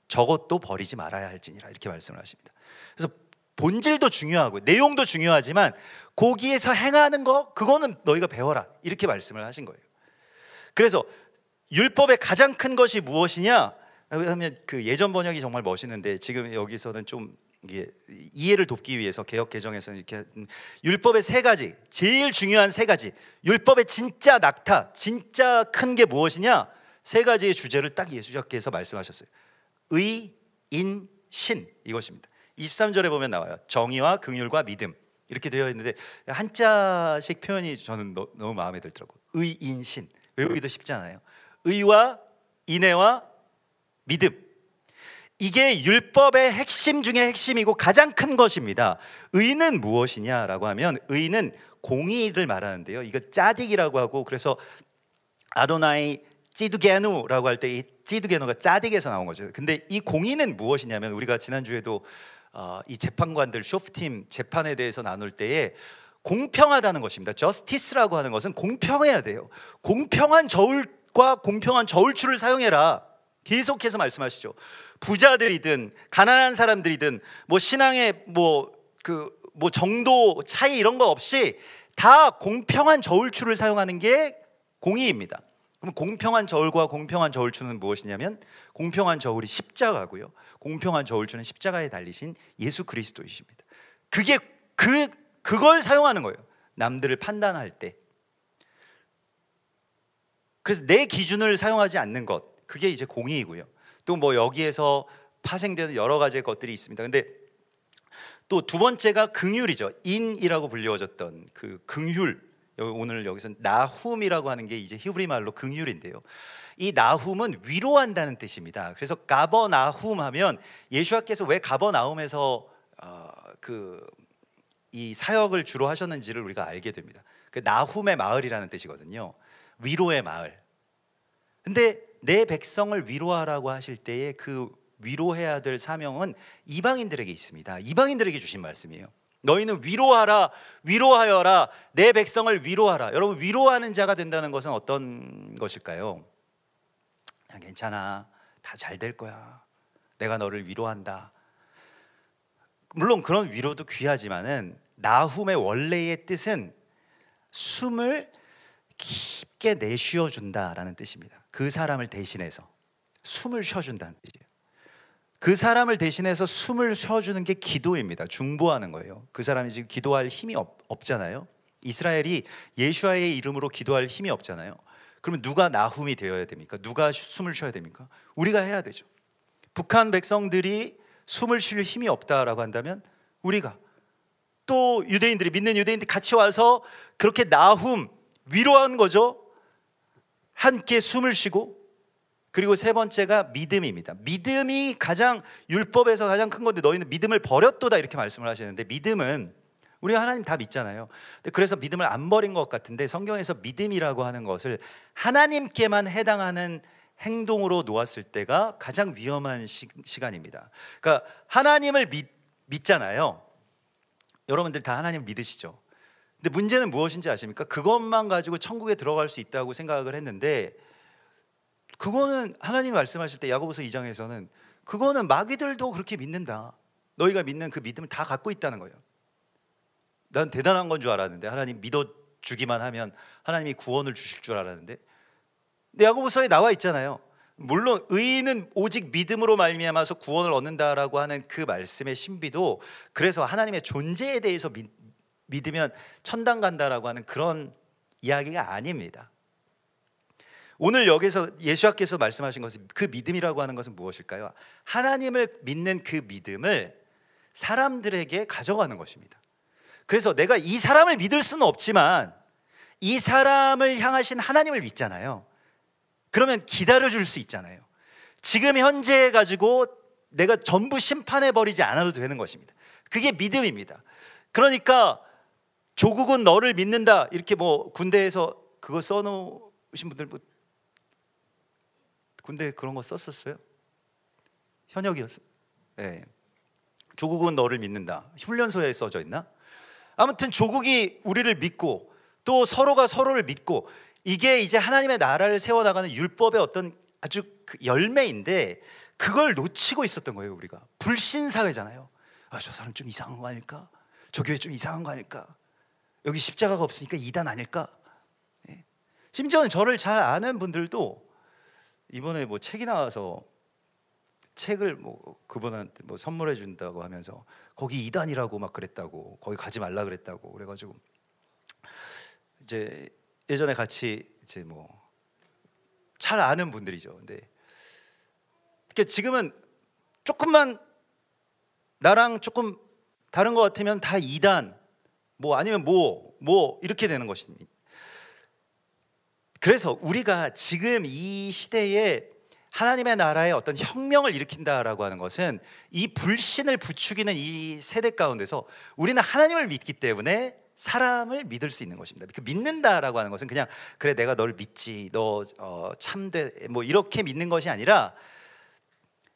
저것도 버리지 말아야 할지니라, 이렇게 말씀을 하십니다. 그래서 본질도 중요하고 내용도 중요하지만 거기에서 행하는 거, 그거는 너희가 배워라, 이렇게 말씀을 하신 거예요. 그래서 율법의 가장 큰 것이 무엇이냐 하면, 그 예전 번역이 정말 멋있는데 지금 여기서는 좀 이게 이해를 돕기 위해서 개역 개정에서는 이렇게 율법의 세 가지, 제일 중요한 세 가지, 율법의 진짜 낙타, 진짜 큰 게 무엇이냐, 세 가지의 주제를 딱 예수님께서 말씀하셨어요. 의, 인, 신, 이것입니다. 23절에 보면 나와요. 정의와 긍휼과 믿음, 이렇게 되어 있는데 한자식 표현이 저는 너무 마음에 들더라고요. 의, 인, 신. 외우기도 쉽잖아요. 의와 인애와 믿음, 이게 율법의 핵심 중에 핵심이고 가장 큰 것입니다. 의는 무엇이냐라고 하면, 의는 공의를 말하는데요. 이거 짜딕이라고 하고, 그래서 아도나이 찌두게누라고 할 때 이 찌두게누가 짜딕에서 나온 거죠. 근데 이 공의는 무엇이냐면, 우리가 지난주에도 이 재판관들 쇼프팀 재판에 대해서 나눌 때에 공평하다는 것입니다. 저스티스라고 하는 것은 공평해야 돼요. 공평한 저울과 공평한 저울추를 사용해라, 계속해서 말씀하시죠. 부자들이든 가난한 사람들이든 뭐 신앙의 뭐 정도 차이 이런 거 없이 다 공평한 저울추를 사용하는 게 공의입니다. 그럼 공평한 저울과 공평한 저울추는 무엇이냐면, 공평한 저울이 십자가고요, 공평한 저울추는 십자가에 달리신 예수 그리스도이십니다. 그게 그걸 사용하는 거예요, 남들을 판단할 때. 그래서 내 기준을 사용하지 않는 것, 그게 이제 공의이고요. 또 뭐 여기에서 파생되는 여러 가지의 것들이 있습니다. 근데 또 두 번째가 긍휼이죠. 인이라고 불리워졌던 그 긍휼, 오늘 여기서 나훔이라고 하는 게 이제 히브리 말로 긍휼인데요. 이 나훔은 위로한다는 뜻입니다. 그래서 가버나훔 하면, 예수님께서 왜 가버나움에서 이 사역을 주로 하셨는지를 우리가 알게 됩니다. 그 나훔의 마을이라는 뜻이거든요. 위로의 마을. 근데 내 백성을 위로하라고 하실 때에 그 위로해야 될 사명은 이방인들에게 있습니다. 이방인들에게 주신 말씀이에요. 너희는 위로하라, 위로하여라, 내 백성을 위로하라. 여러분, 위로하는 자가 된다는 것은 어떤 것일까요? 괜찮아, 다 잘 될 거야, 내가 너를 위로한다. 물론 그런 위로도 귀하지만은 나훔의 원래의 뜻은 숨을 깊게 내쉬어 준다라는 뜻입니다. 그 사람을 대신해서 숨을 쉬어준다는 뜻이에요. 그 사람을 대신해서 숨을 쉬어주는 게 기도입니다. 중보하는 거예요. 그 사람이 지금 기도할 힘이 없잖아요. 이스라엘이 예수와의 이름으로 기도할 힘이 없잖아요. 그러면 누가 나훔이 되어야 됩니까? 누가 숨을 쉬어야 됩니까? 우리가 해야 되죠. 북한 백성들이 숨을 쉴 힘이 없다라고 한다면 우리가, 또 유대인들이, 믿는 유대인들이 같이 와서 그렇게 나훔, 위로하는 거죠. 함께 숨을 쉬고. 그리고 세 번째가 믿음입니다. 믿음이 가장, 율법에서 가장 큰 건데 너희는 믿음을 버렸도다, 이렇게 말씀을 하시는데, 믿음은 우리가 하나님 다 믿잖아요. 그래서 믿음을 안 버린 것 같은데, 성경에서 믿음이라고 하는 것을 하나님께만 해당하는 행동으로 놓았을 때가 가장 위험한 시간입니다. 그러니까 하나님을 믿잖아요. 여러분들 다 하나님을 믿으시죠? 근데 문제는 무엇인지 아십니까? 그것만 가지고 천국에 들어갈 수 있다고 생각을 했는데, 그거는 하나님이 말씀하실 때 야고보서 2장에서는 그거는 마귀들도 그렇게 믿는다, 너희가 믿는 그 믿음을 다 갖고 있다는 거예요. 난 대단한 건 줄 알았는데, 하나님 믿어주기만 하면 하나님이 구원을 주실 줄 알았는데, 근데 야고보서에 나와 있잖아요. 물론 의인은 오직 믿음으로 말미암아서 구원을 얻는다라고 하는 그 말씀의 신비도, 그래서 하나님의 존재에 대해서 믿으면 천당 간다라고 하는 그런 이야기가 아닙니다. 오늘 여기서 예수님께서 말씀하신 것은, 그 믿음이라고 하는 것은 무엇일까요? 하나님을 믿는 그 믿음을 사람들에게 가져가는 것입니다. 그래서 내가 이 사람을 믿을 수는 없지만 이 사람을 향하신 하나님을 믿잖아요. 그러면 기다려줄 수 있잖아요. 지금 현재 가지고 내가 전부 심판해버리지 않아도 되는 것입니다. 그게 믿음입니다. 그러니까 조국은 너를 믿는다, 이렇게 뭐 군대에서 그거 써놓으신 분들, 뭐 군대 그런 거 썼었어요? 현역이었어요. 네. 조국은 너를 믿는다, 훈련소에 써져 있나? 아무튼 조국이 우리를 믿고 또 서로가 서로를 믿고, 이게 이제 하나님의 나라를 세워나가는 율법의 어떤 아주 그 열매인데, 그걸 놓치고 있었던 거예요. 우리가 불신사회잖아요. 아, 저 사람 좀 이상한 거 아닐까? 저 교회 좀 이상한 거 아닐까? 여기 십자가가 없으니까 이단 아닐까? 네. 심지어는 저를 잘 아는 분들도 이번에 뭐 책이 나와서 책을 뭐 그분한테 뭐 선물해 준다고 하면서 거기 이단이라고 막 그랬다고, 거기 가지 말라 그랬다고 그래가지고, 이제 예전에 같이 이제 뭐 잘 아는 분들이죠. 근데 지금은 조금만 나랑 조금 다른 것 같으면 다 이단, 뭐 아니면 뭐 이렇게 되는 것입니다. 그래서 우리가 지금 이 시대에 하나님의 나라에 어떤 혁명을 일으킨다라고 하는 것은 이 불신을 부추기는 이 세대 가운데서 우리는 하나님을 믿기 때문에 사람을 믿을 수 있는 것입니다. 그 믿는다라고 하는 것은 그냥 그래 내가 널 믿지, 너 참돼, 뭐 이렇게 믿는 것이 아니라,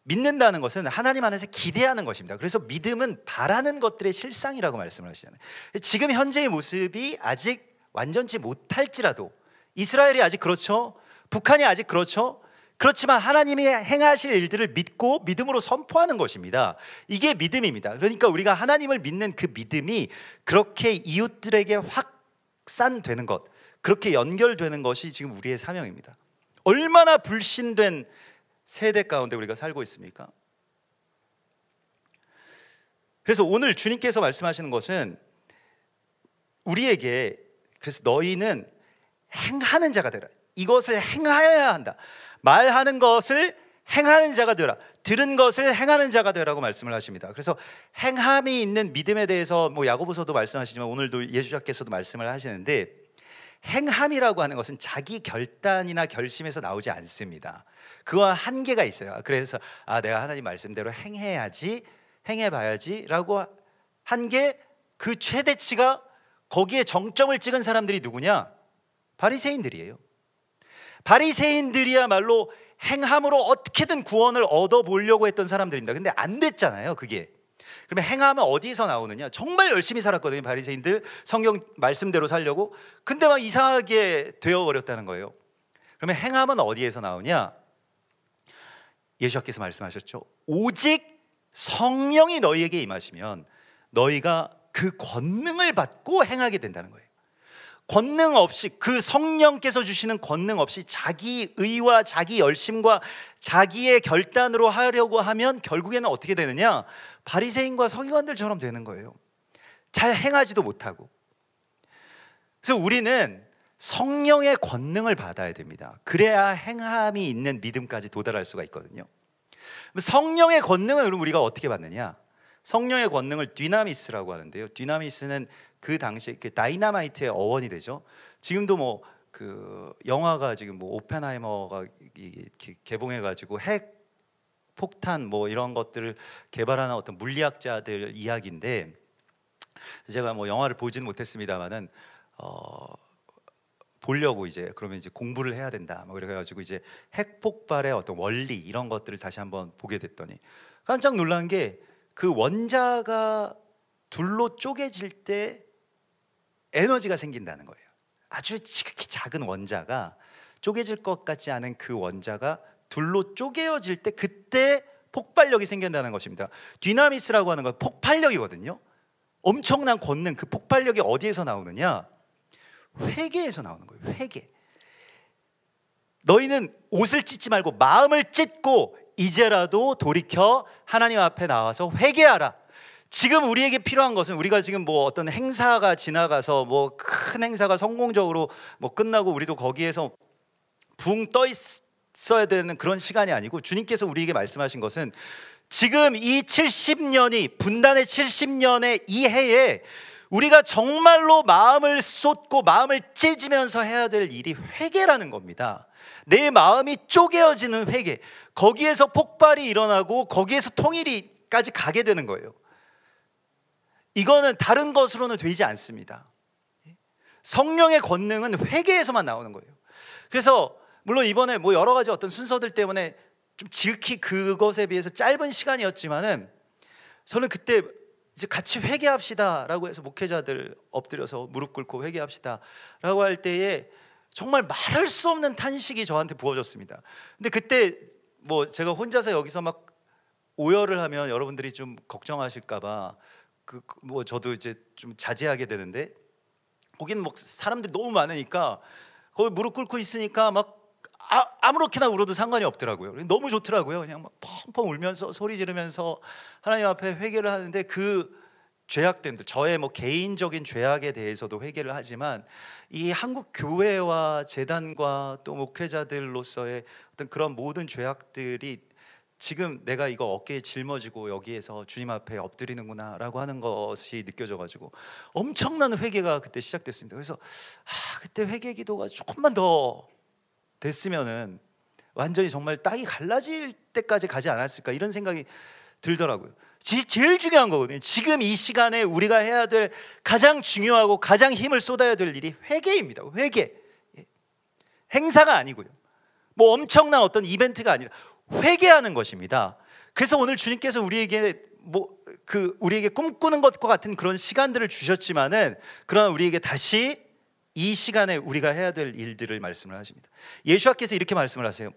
믿는다는 것은 하나님 안에서 기대하는 것입니다. 그래서 믿음은 바라는 것들의 실상이라고 말씀을 하시잖아요. 지금 현재의 모습이 아직 완전치 못할지라도, 이스라엘이 아직 그렇죠, 북한이 아직 그렇죠, 그렇지만 하나님이 행하실 일들을 믿고 믿음으로 선포하는 것입니다. 이게 믿음입니다. 그러니까 우리가 하나님을 믿는 그 믿음이 그렇게 이웃들에게 확산되는 것, 그렇게 연결되는 것이 지금 우리의 사명입니다. 얼마나 불신된 세대 가운데 우리가 살고 있습니까? 그래서 오늘 주님께서 말씀하시는 것은 우리에게, 그래서 너희는 행하는 자가 되라, 이것을 행하여야 한다, 말하는 것을 행하는 자가 되라, 들은 것을 행하는 자가 되라고 말씀을 하십니다. 그래서 행함이 있는 믿음에 대해서 뭐 야고보서도 말씀하시지만 오늘도 예수님께서도 말씀을 하시는데, 행함이라고 하는 것은 자기 결단이나 결심에서 나오지 않습니다. 그건 한계가 있어요. 그래서 내가 하나님 말씀대로 행해야지, 행해봐야지 라고 한 게, 그 최대치가, 거기에 정점을 찍은 사람들이 누구냐? 바리새인들이에요. 바리새인들이야말로 행함으로 어떻게든 구원을 얻어보려고 했던 사람들입니다. 근데 안 됐잖아요, 그게. 그러면 행함은 어디서 나오느냐? 정말 열심히 살았거든요, 바리새인들. 성경 말씀대로 살려고. 근데 막 이상하게 되어버렸다는 거예요. 그러면 행함은 어디에서 나오냐? 예수께서 말씀하셨죠. 오직 성령이 너희에게 임하시면 너희가 그 권능을 받고 행하게 된다는 거예요. 권능 없이, 그 성령께서 주시는 권능 없이 자기 의와 자기 열심과 자기의 결단으로 하려고 하면 결국에는 어떻게 되느냐? 바리새인과 서기관들처럼 되는 거예요. 잘 행하지도 못하고. 그래서 우리는 성령의 권능을 받아야 됩니다. 그래야 행함이 있는 믿음까지 도달할 수가 있거든요. 성령의 권능은 그럼 우리가 어떻게 받느냐? 성령의 권능을 디나미스라고 하는데요. 디나미스는 그 당시 그 다이너마이트의 어원이 되죠. 지금도 뭐 그 영화가 지금 뭐 오펜하이머가 개봉해가지고 핵 폭탄 뭐 이런 것들을 개발하는 어떤 물리학자들 이야기인데, 제가 뭐 영화를 보지는 못했습니다만은 보려고 이제 그러면 이제 공부를 해야 된다 뭐 그래가지고 이제 핵 폭발의 어떤 원리 이런 것들을 다시 한번 보게 됐더니 깜짝 놀란 게, 그 원자가 둘로 쪼개질 때 에너지가 생긴다는 거예요. 아주 지극히 작은 원자가, 쪼개질 것 같지 않은 그 원자가 둘로 쪼개어질 때 그때 폭발력이 생긴다는 것입니다. 디나미스라고 하는 건 폭발력이거든요. 엄청난 권능, 그 폭발력이 어디에서 나오느냐? 회개에서 나오는 거예요. 회개. 너희는 옷을 찢지 말고 마음을 찢고 이제라도 돌이켜 하나님 앞에 나와서 회개하라. 지금 우리에게 필요한 것은, 우리가 지금 뭐 어떤 행사가 지나가서 뭐 큰 행사가 성공적으로 뭐 끝나고 우리도 거기에서 붕 떠 있어야 되는 그런 시간이 아니고, 주님께서 우리에게 말씀하신 것은 지금 이 70년이, 분단의 70년의 이 해에 우리가 정말로 마음을 쏟고 마음을 찢으면서 해야 될 일이 회개라는 겁니다. 내 마음이 쪼개어지는 회개, 거기에서 폭발이 일어나고 거기에서 통일이까지 가게 되는 거예요. 이거는 다른 것으로는 되지 않습니다. 성령의 권능은 회개에서만 나오는 거예요. 그래서 물론 이번에 뭐 여러 가지 어떤 순서들 때문에 좀 지극히 그것에 비해서 짧은 시간이었지만은 저는 그때 이제 같이 회개합시다라고 해서 목회자들 엎드려서 무릎 꿇고 회개합시다라고 할 때에 정말 말할 수 없는 탄식이 저한테 부어졌습니다. 근데 그때 뭐 제가 혼자서 여기서 막 오열을 하면 여러분들이 좀 걱정하실까봐 뭐 저도 이제 좀 자제하게 되는데, 거기는 뭐 사람들이 너무 많으니까 거기 무릎 꿇고 있으니까 막 아무렇게나 울어도 상관이 없더라고요. 너무 좋더라고요. 그냥 막 펑펑 울면서 소리 지르면서 하나님 앞에 회개를 하는데, 그 죄악됨들, 저의 뭐 개인적인 죄악에 대해서도 회개를 하지만 이 한국 교회와 재단과 또 목회자들로서의 어떤 그런 모든 죄악들이 지금 내가 이거 어깨에 짊어지고 여기에서 주님 앞에 엎드리는구나라고 하는 것이 느껴져가지고 엄청난 회개가 그때 시작됐습니다. 그래서 그때 회개 기도가 조금만 더 됐으면은 완전히 정말 땅이 갈라질 때까지 가지 않았을까, 이런 생각이 들더라고요. 제일 중요한 거거든요. 지금 이 시간에 우리가 해야 될 가장 중요하고 가장 힘을 쏟아야 될 일이 회개입니다. 회개. 행사가 아니고요, 뭐 엄청난 어떤 이벤트가 아니라 회개하는 것입니다. 그래서 오늘 주님께서 우리에게 우리에게 꿈꾸는 것과 같은 그런 시간들을 주셨지만은, 그러나 우리에게 다시 이 시간에 우리가 해야 될 일들을 말씀을 하십니다. 예수께서 이렇게 말씀을 하세요.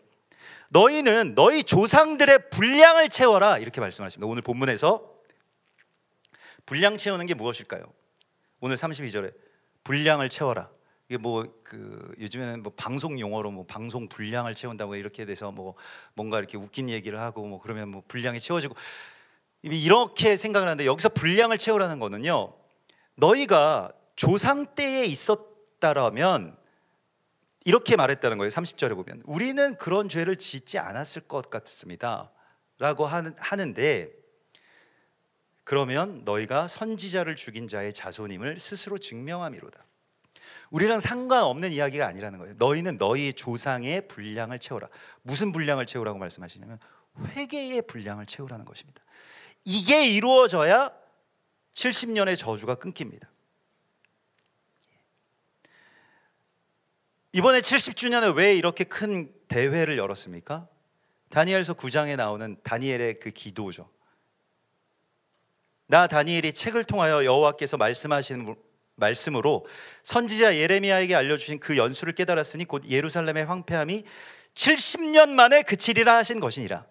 너희는 너희 조상들의 분량을 채워라, 이렇게 말씀하십니다. 오늘 본문에서 분량 채우는 게 무엇일까요? 오늘 32절에 분량을 채워라. 이게 요즘에는 뭐 방송 용어로 뭐 방송 분량을 채운다고 이렇게 돼서 뭐 뭔가 이렇게 웃긴 얘기를 하고 뭐 그러면 뭐 분량이 채워지고 이렇게 생각을 하는데, 여기서 분량을 채우라는 거는요, 너희가 조상 때에 있었다라면 이렇게 말했다는 거예요. 30절에 보면 우리는 그런 죄를 짓지 않았을 것 같습니다 라고 하는데, 그러면 너희가 선지자를 죽인 자의 자손임을 스스로 증명함이로다. 우리랑 상관없는 이야기가 아니라는 거예요. 너희는 너희 조상의 분량을 채워라. 무슨 분량을 채우라고 말씀하시냐면 회개의 분량을 채우라는 것입니다. 이게 이루어져야 70년의 저주가 끊깁니다. 이번에 70주년에 왜 이렇게 큰 대회를 열었습니까? 다니엘서 9장에 나오는 다니엘의 그 기도죠. 나 다니엘이 책을 통하여 여호와께서 말씀하시는 말씀으로 선지자 예레미야에게 알려주신 그 연수를 깨달았으니 곧 예루살렘의 황폐함이 70년 만에 그치리라 하신 것이니라.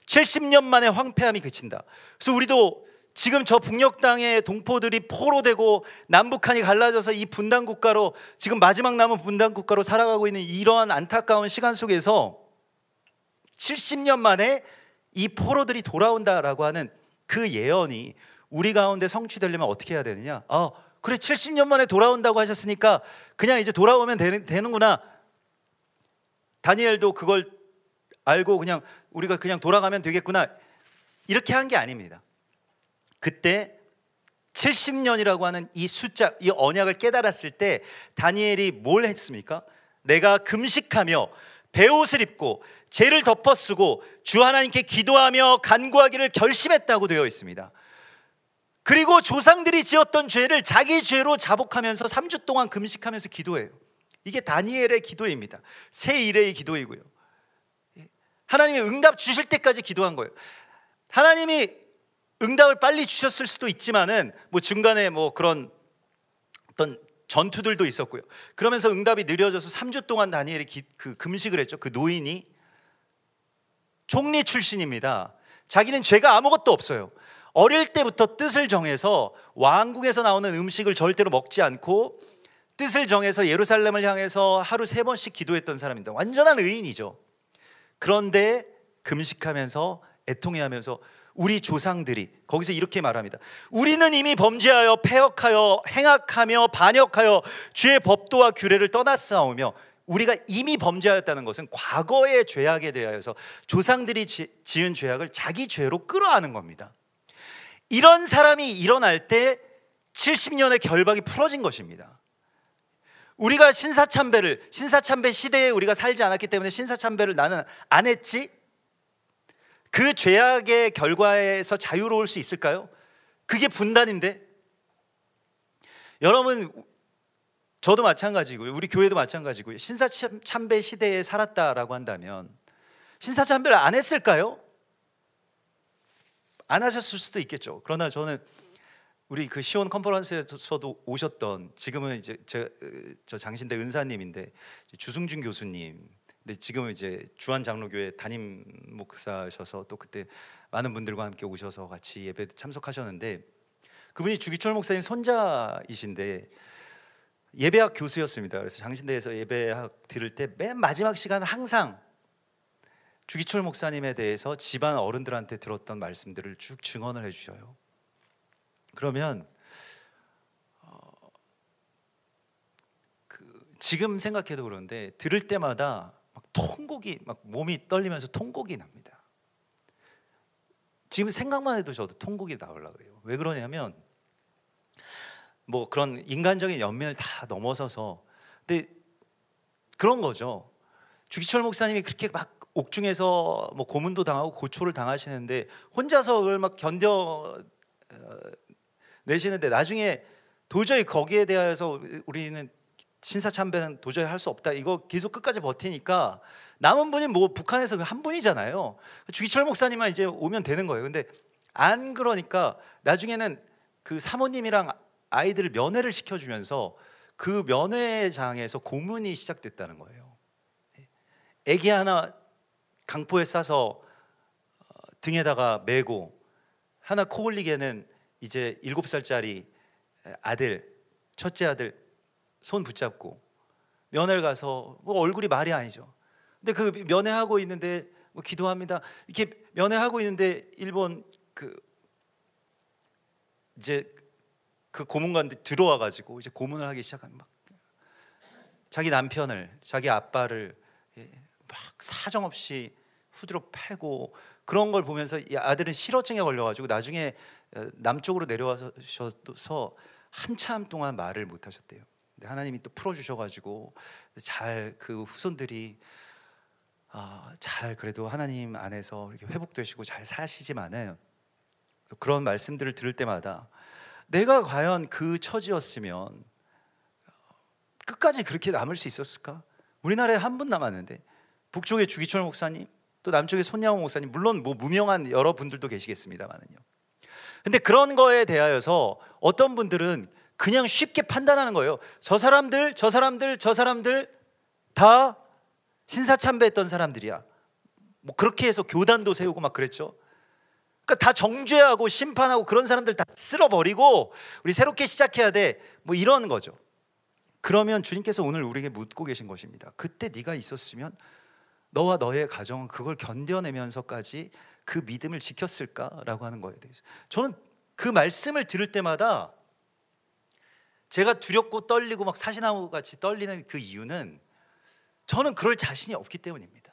70년 만에 황폐함이 그친다. 그래서 우리도 지금 저 북녘 땅의 동포들이 포로되고 남북한이 갈라져서 이 분단 국가로, 지금 마지막 남은 분단 국가로 살아가고 있는 이러한 안타까운 시간 속에서 70년 만에 이 포로들이 돌아온다라고 하는 그 예언이 우리 가운데 성취되려면 어떻게 해야 되느냐? 그래, 70년 만에 돌아온다고 하셨으니까 그냥 이제 돌아오면 되는구나. 다니엘도 그걸 알고 그냥 우리가 그냥 돌아가면 되겠구나, 이렇게 한 게 아닙니다. 그때 70년이라고 하는 이 숫자, 이 언약을 깨달았을 때 다니엘이 뭘 했습니까? 내가 금식하며 베옷을 입고 죄를 덮어쓰고 주 하나님께 기도하며 간구하기를 결심했다고 되어 있습니다. 그리고 조상들이 지었던 죄를 자기 죄로 자복하면서 3주 동안 금식하면서 기도해요. 이게 다니엘의 기도입니다. 새 일의 기도이고요. 하나님이 응답 주실 때까지 기도한 거예요. 하나님이 응답을 빨리 주셨을 수도 있지만은 뭐 중간에 뭐 그런 어떤 전투들도 있었고요. 그러면서 응답이 느려져서 3주 동안 다니엘이 금식을 했죠. 그 노인이 총리 출신입니다. 자기는 죄가 아무것도 없어요. 어릴 때부터 뜻을 정해서 왕궁에서 나오는 음식을 절대로 먹지 않고 뜻을 정해서 예루살렘을 향해서 하루 3번씩 기도했던 사람입니다. 완전한 의인이죠. 그런데 금식하면서 애통해하면서 우리 조상들이 거기서 이렇게 말합니다. 우리는 이미 범죄하여 패역하여 행악하며 반역하여 주의 법도와 규례를 떠났사오며, 우리가 이미 범죄하였다는 것은 과거의 죄악에 대하여서 조상들이 지은 죄악을 자기 죄로 끌어안은 겁니다. 이런 사람이 일어날 때 70년의 결박이 풀어진 것입니다. 우리가 신사참배 시대에 우리가 살지 않았기 때문에 신사참배를 나는 안 했지? 그 죄악의 결과에서 자유로울 수 있을까요? 그게 분단인데. 여러분, 저도 마찬가지고요, 우리 교회도 마찬가지고요, 신사참배 시대에 살았다라고 한다면 신사참배를 안 했을까요? 안 하셨을 수도 있겠죠. 그러나 저는 우리 그 시온 컨퍼런스에서도 오셨던, 지금은 이제 저 장신대 은사님인데 주승준 교수님, 근데 지금은 이제 주한 장로교회 담임 목사셔서 또 그때 많은 분들과 함께 오셔서 같이 예배 참석하셨는데, 그분이 주기철 목사님 손자이신데 예배학 교수였습니다. 그래서 장신대에서 예배학 들을 때 맨 마지막 시간 항상 주기철 목사님에 대해서 집안 어른들한테 들었던 말씀들을 쭉 증언을 해주셔요. 그러면 지금 생각해도 그런데 들을 때마다 막 통곡이, 막 몸이 떨리면서 통곡이 납니다. 지금 생각만 해도 저도 통곡이 나오려고 그래요. 왜 그러냐면 뭐 그런 인간적인 연민을 다 넘어서서, 근데 그런 거죠. 주기철 목사님이 그렇게 막 옥중에서 뭐 고문도 당하고 고초를 당하시는데 혼자서 그걸 막 견뎌 내시는데, 나중에 도저히 거기에 대해서 우리는 신사참배는 도저히 할 수 없다, 이거 계속 끝까지 버티니까 남은 분이 뭐 북한에서 한 분이잖아요. 주기철 목사님만 이제 오면 되는 거예요. 근데 안 그러니까 나중에는 그 사모님이랑 아이들을 면회를 시켜주면서 그 면회장에서 고문이 시작됐다는 거예요. 애기 하나 강포에 싸서 등에다가 메고, 하나 코 올리게는 이제 7살짜리 아들, 첫째 아들 손 붙잡고 면회를 가서, 뭐 얼굴이 말이 아니죠. 근데 그 면회하고 있는데 뭐 기도합니다, 이렇게 면회하고 있는데 일본 이제 그 고문관들 들어와 가지고 이제 고문을 하기 시작하면 막 자기 남편을, 자기 아빠를 막 사정없이 후드로 패고, 그런 걸 보면서 이 아들은 실어증에 걸려가지고 나중에 남쪽으로 내려와서 한참 동안 말을 못 하셨대요. 근데 하나님이 또 풀어주셔가지고 잘 그 후손들이 잘 그래도 하나님 안에서 이렇게 회복되시고 잘 사시지만은, 그런 말씀들을 들을 때마다 내가 과연 그 처지였으면 끝까지 그렇게 남을 수 있었을까? 우리나라에 한 분 남았는데, 북쪽에 주기철 목사님, 또 남쪽에 손양호 목사님, 물론 뭐 무명한 여러분들도 계시겠습니다만은요. 근데 그런 거에 대하여서 어떤 분들은 그냥 쉽게 판단하는 거예요. 저 사람들 다 신사참배했던 사람들이야, 뭐 그렇게 해서 교단도 세우고 막 그랬죠. 그러니까 다 정죄하고 심판하고 그런 사람들 다 쓸어버리고 우리 새롭게 시작해야 돼, 뭐 이런 거죠. 그러면 주님께서 오늘 우리에게 묻고 계신 것입니다. 그때 네가 있었으면 너와 너의 가정은 그걸 견뎌내면서까지 그 믿음을 지켰을까라고 하는 거에 대해서, 저는 그 말씀을 들을 때마다 제가 두렵고 떨리고 막 사시나무 같이 떨리는 그 이유는 저는 그럴 자신이 없기 때문입니다.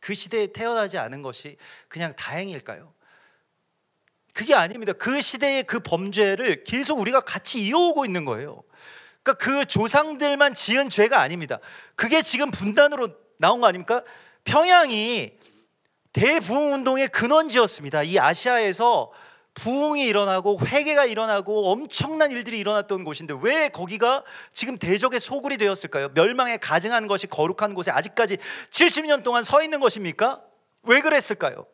그 시대에 태어나지 않은 것이 그냥 다행일까요? 그게 아닙니다. 그 시대의 그 범죄를 계속 우리가 같이 이어오고 있는 거예요. 그러니까 그 조상들만 지은 죄가 아닙니다. 그게 지금 분단으로 나온 거 아닙니까? 평양이 대부흥운동의 근원지였습니다. 이 아시아에서 부흥이 일어나고 회개가 일어나고 엄청난 일들이 일어났던 곳인데 왜 거기가 지금 대적의 소굴이 되었을까요? 멸망에 가증한 것이 거룩한 곳에 아직까지 70년 동안 서 있는 것입니까? 왜 그랬을까요?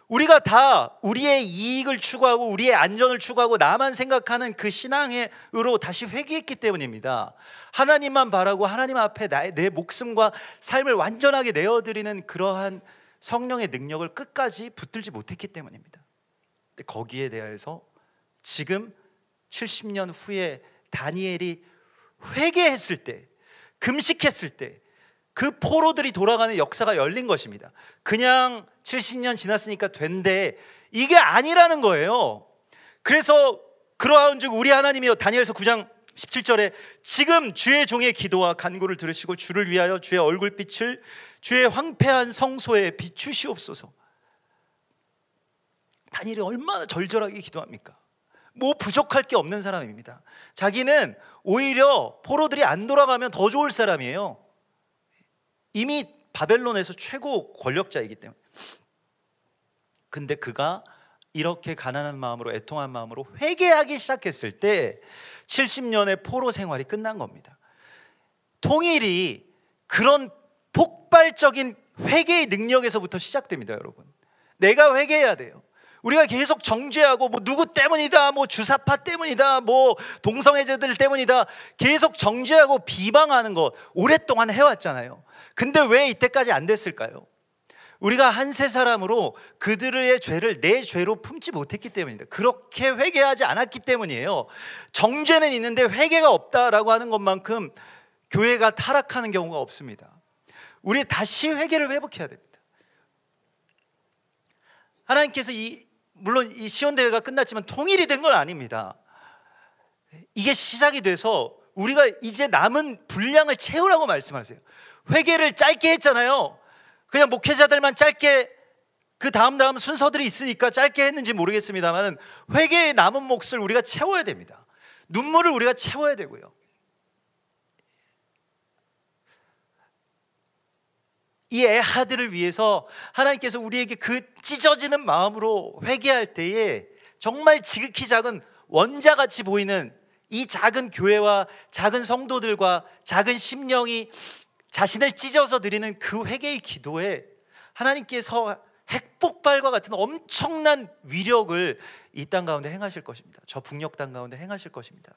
우리가 다 우리의 이익을 추구하고 우리의 안전을 추구하고 나만 생각하는 그 신앙으로 다시 회개했기 때문입니다. 하나님만 바라고 하나님 앞에 내 목숨과 삶을 완전하게 내어드리는 그러한 성령의 능력을 끝까지 붙들지 못했기 때문입니다. 근데 거기에 대해서 지금 70년 후에 다니엘이 회개했을 때, 금식했을 때 그 포로들이 돌아가는 역사가 열린 것입니다. 그냥 70년 지났으니까 된대, 이게 아니라는 거예요. 그래서 그러한즉 우리 하나님이여, 다니엘서 9장 17절에 지금 주의 종의 기도와 간구를 들으시고 주를 위하여 주의 얼굴빛을 주의 황폐한 성소에 비추시옵소서. 다니엘이 얼마나 절절하게 기도합니까? 뭐 부족할 게 없는 사람입니다. 자기는 오히려 포로들이 안 돌아가면 더 좋을 사람이에요. 이미 바벨론에서 최고 권력자이기 때문에. 근데 그가 이렇게 가난한 마음으로, 애통한 마음으로 회개하기 시작했을 때 70년의 포로 생활이 끝난 겁니다. 통일이 그런 폭발적인 회개의 능력에서부터 시작됩니다. 여러분, 내가 회개해야 돼요. 우리가 계속 정죄하고 뭐 누구 때문이다, 뭐 주사파 때문이다, 뭐 동성애자들 때문이다, 계속 정죄하고 비방하는 거 오랫동안 해왔잖아요. 근데 왜 이때까지 안 됐을까요? 우리가 한 세 사람으로 그들의 죄를 내 죄로 품지 못했기 때문입니다. 그렇게 회개하지 않았기 때문이에요. 정죄는 있는데 회개가 없다라고 하는 것만큼 교회가 타락하는 경우가 없습니다. 우리 다시 회개를 회복해야 됩니다. 하나님께서 물론 이 시온대회가 끝났지만 통일이 된 건 아닙니다. 이게 시작이 돼서 우리가 이제 남은 분량을 채우라고 말씀하세요. 회개를 짧게 했잖아요. 그냥 목회자들만 짧게, 그 다음 순서들이 있으니까 짧게 했는지 모르겠습니다만 회개의 남은 몫을 우리가 채워야 됩니다. 눈물을 우리가 채워야 되고요. 이 애하들을 위해서 하나님께서 우리에게 그 찢어지는 마음으로 회개할 때에 정말 지극히 작은 원자같이 보이는 이 작은 교회와 작은 성도들과 작은 심령이 자신을 찢어서 드리는 그 회개의 기도에 하나님께서 핵폭발과 같은 엄청난 위력을 이 땅 가운데 행하실 것입니다. 저 북녘 땅 가운데 행하실 것입니다.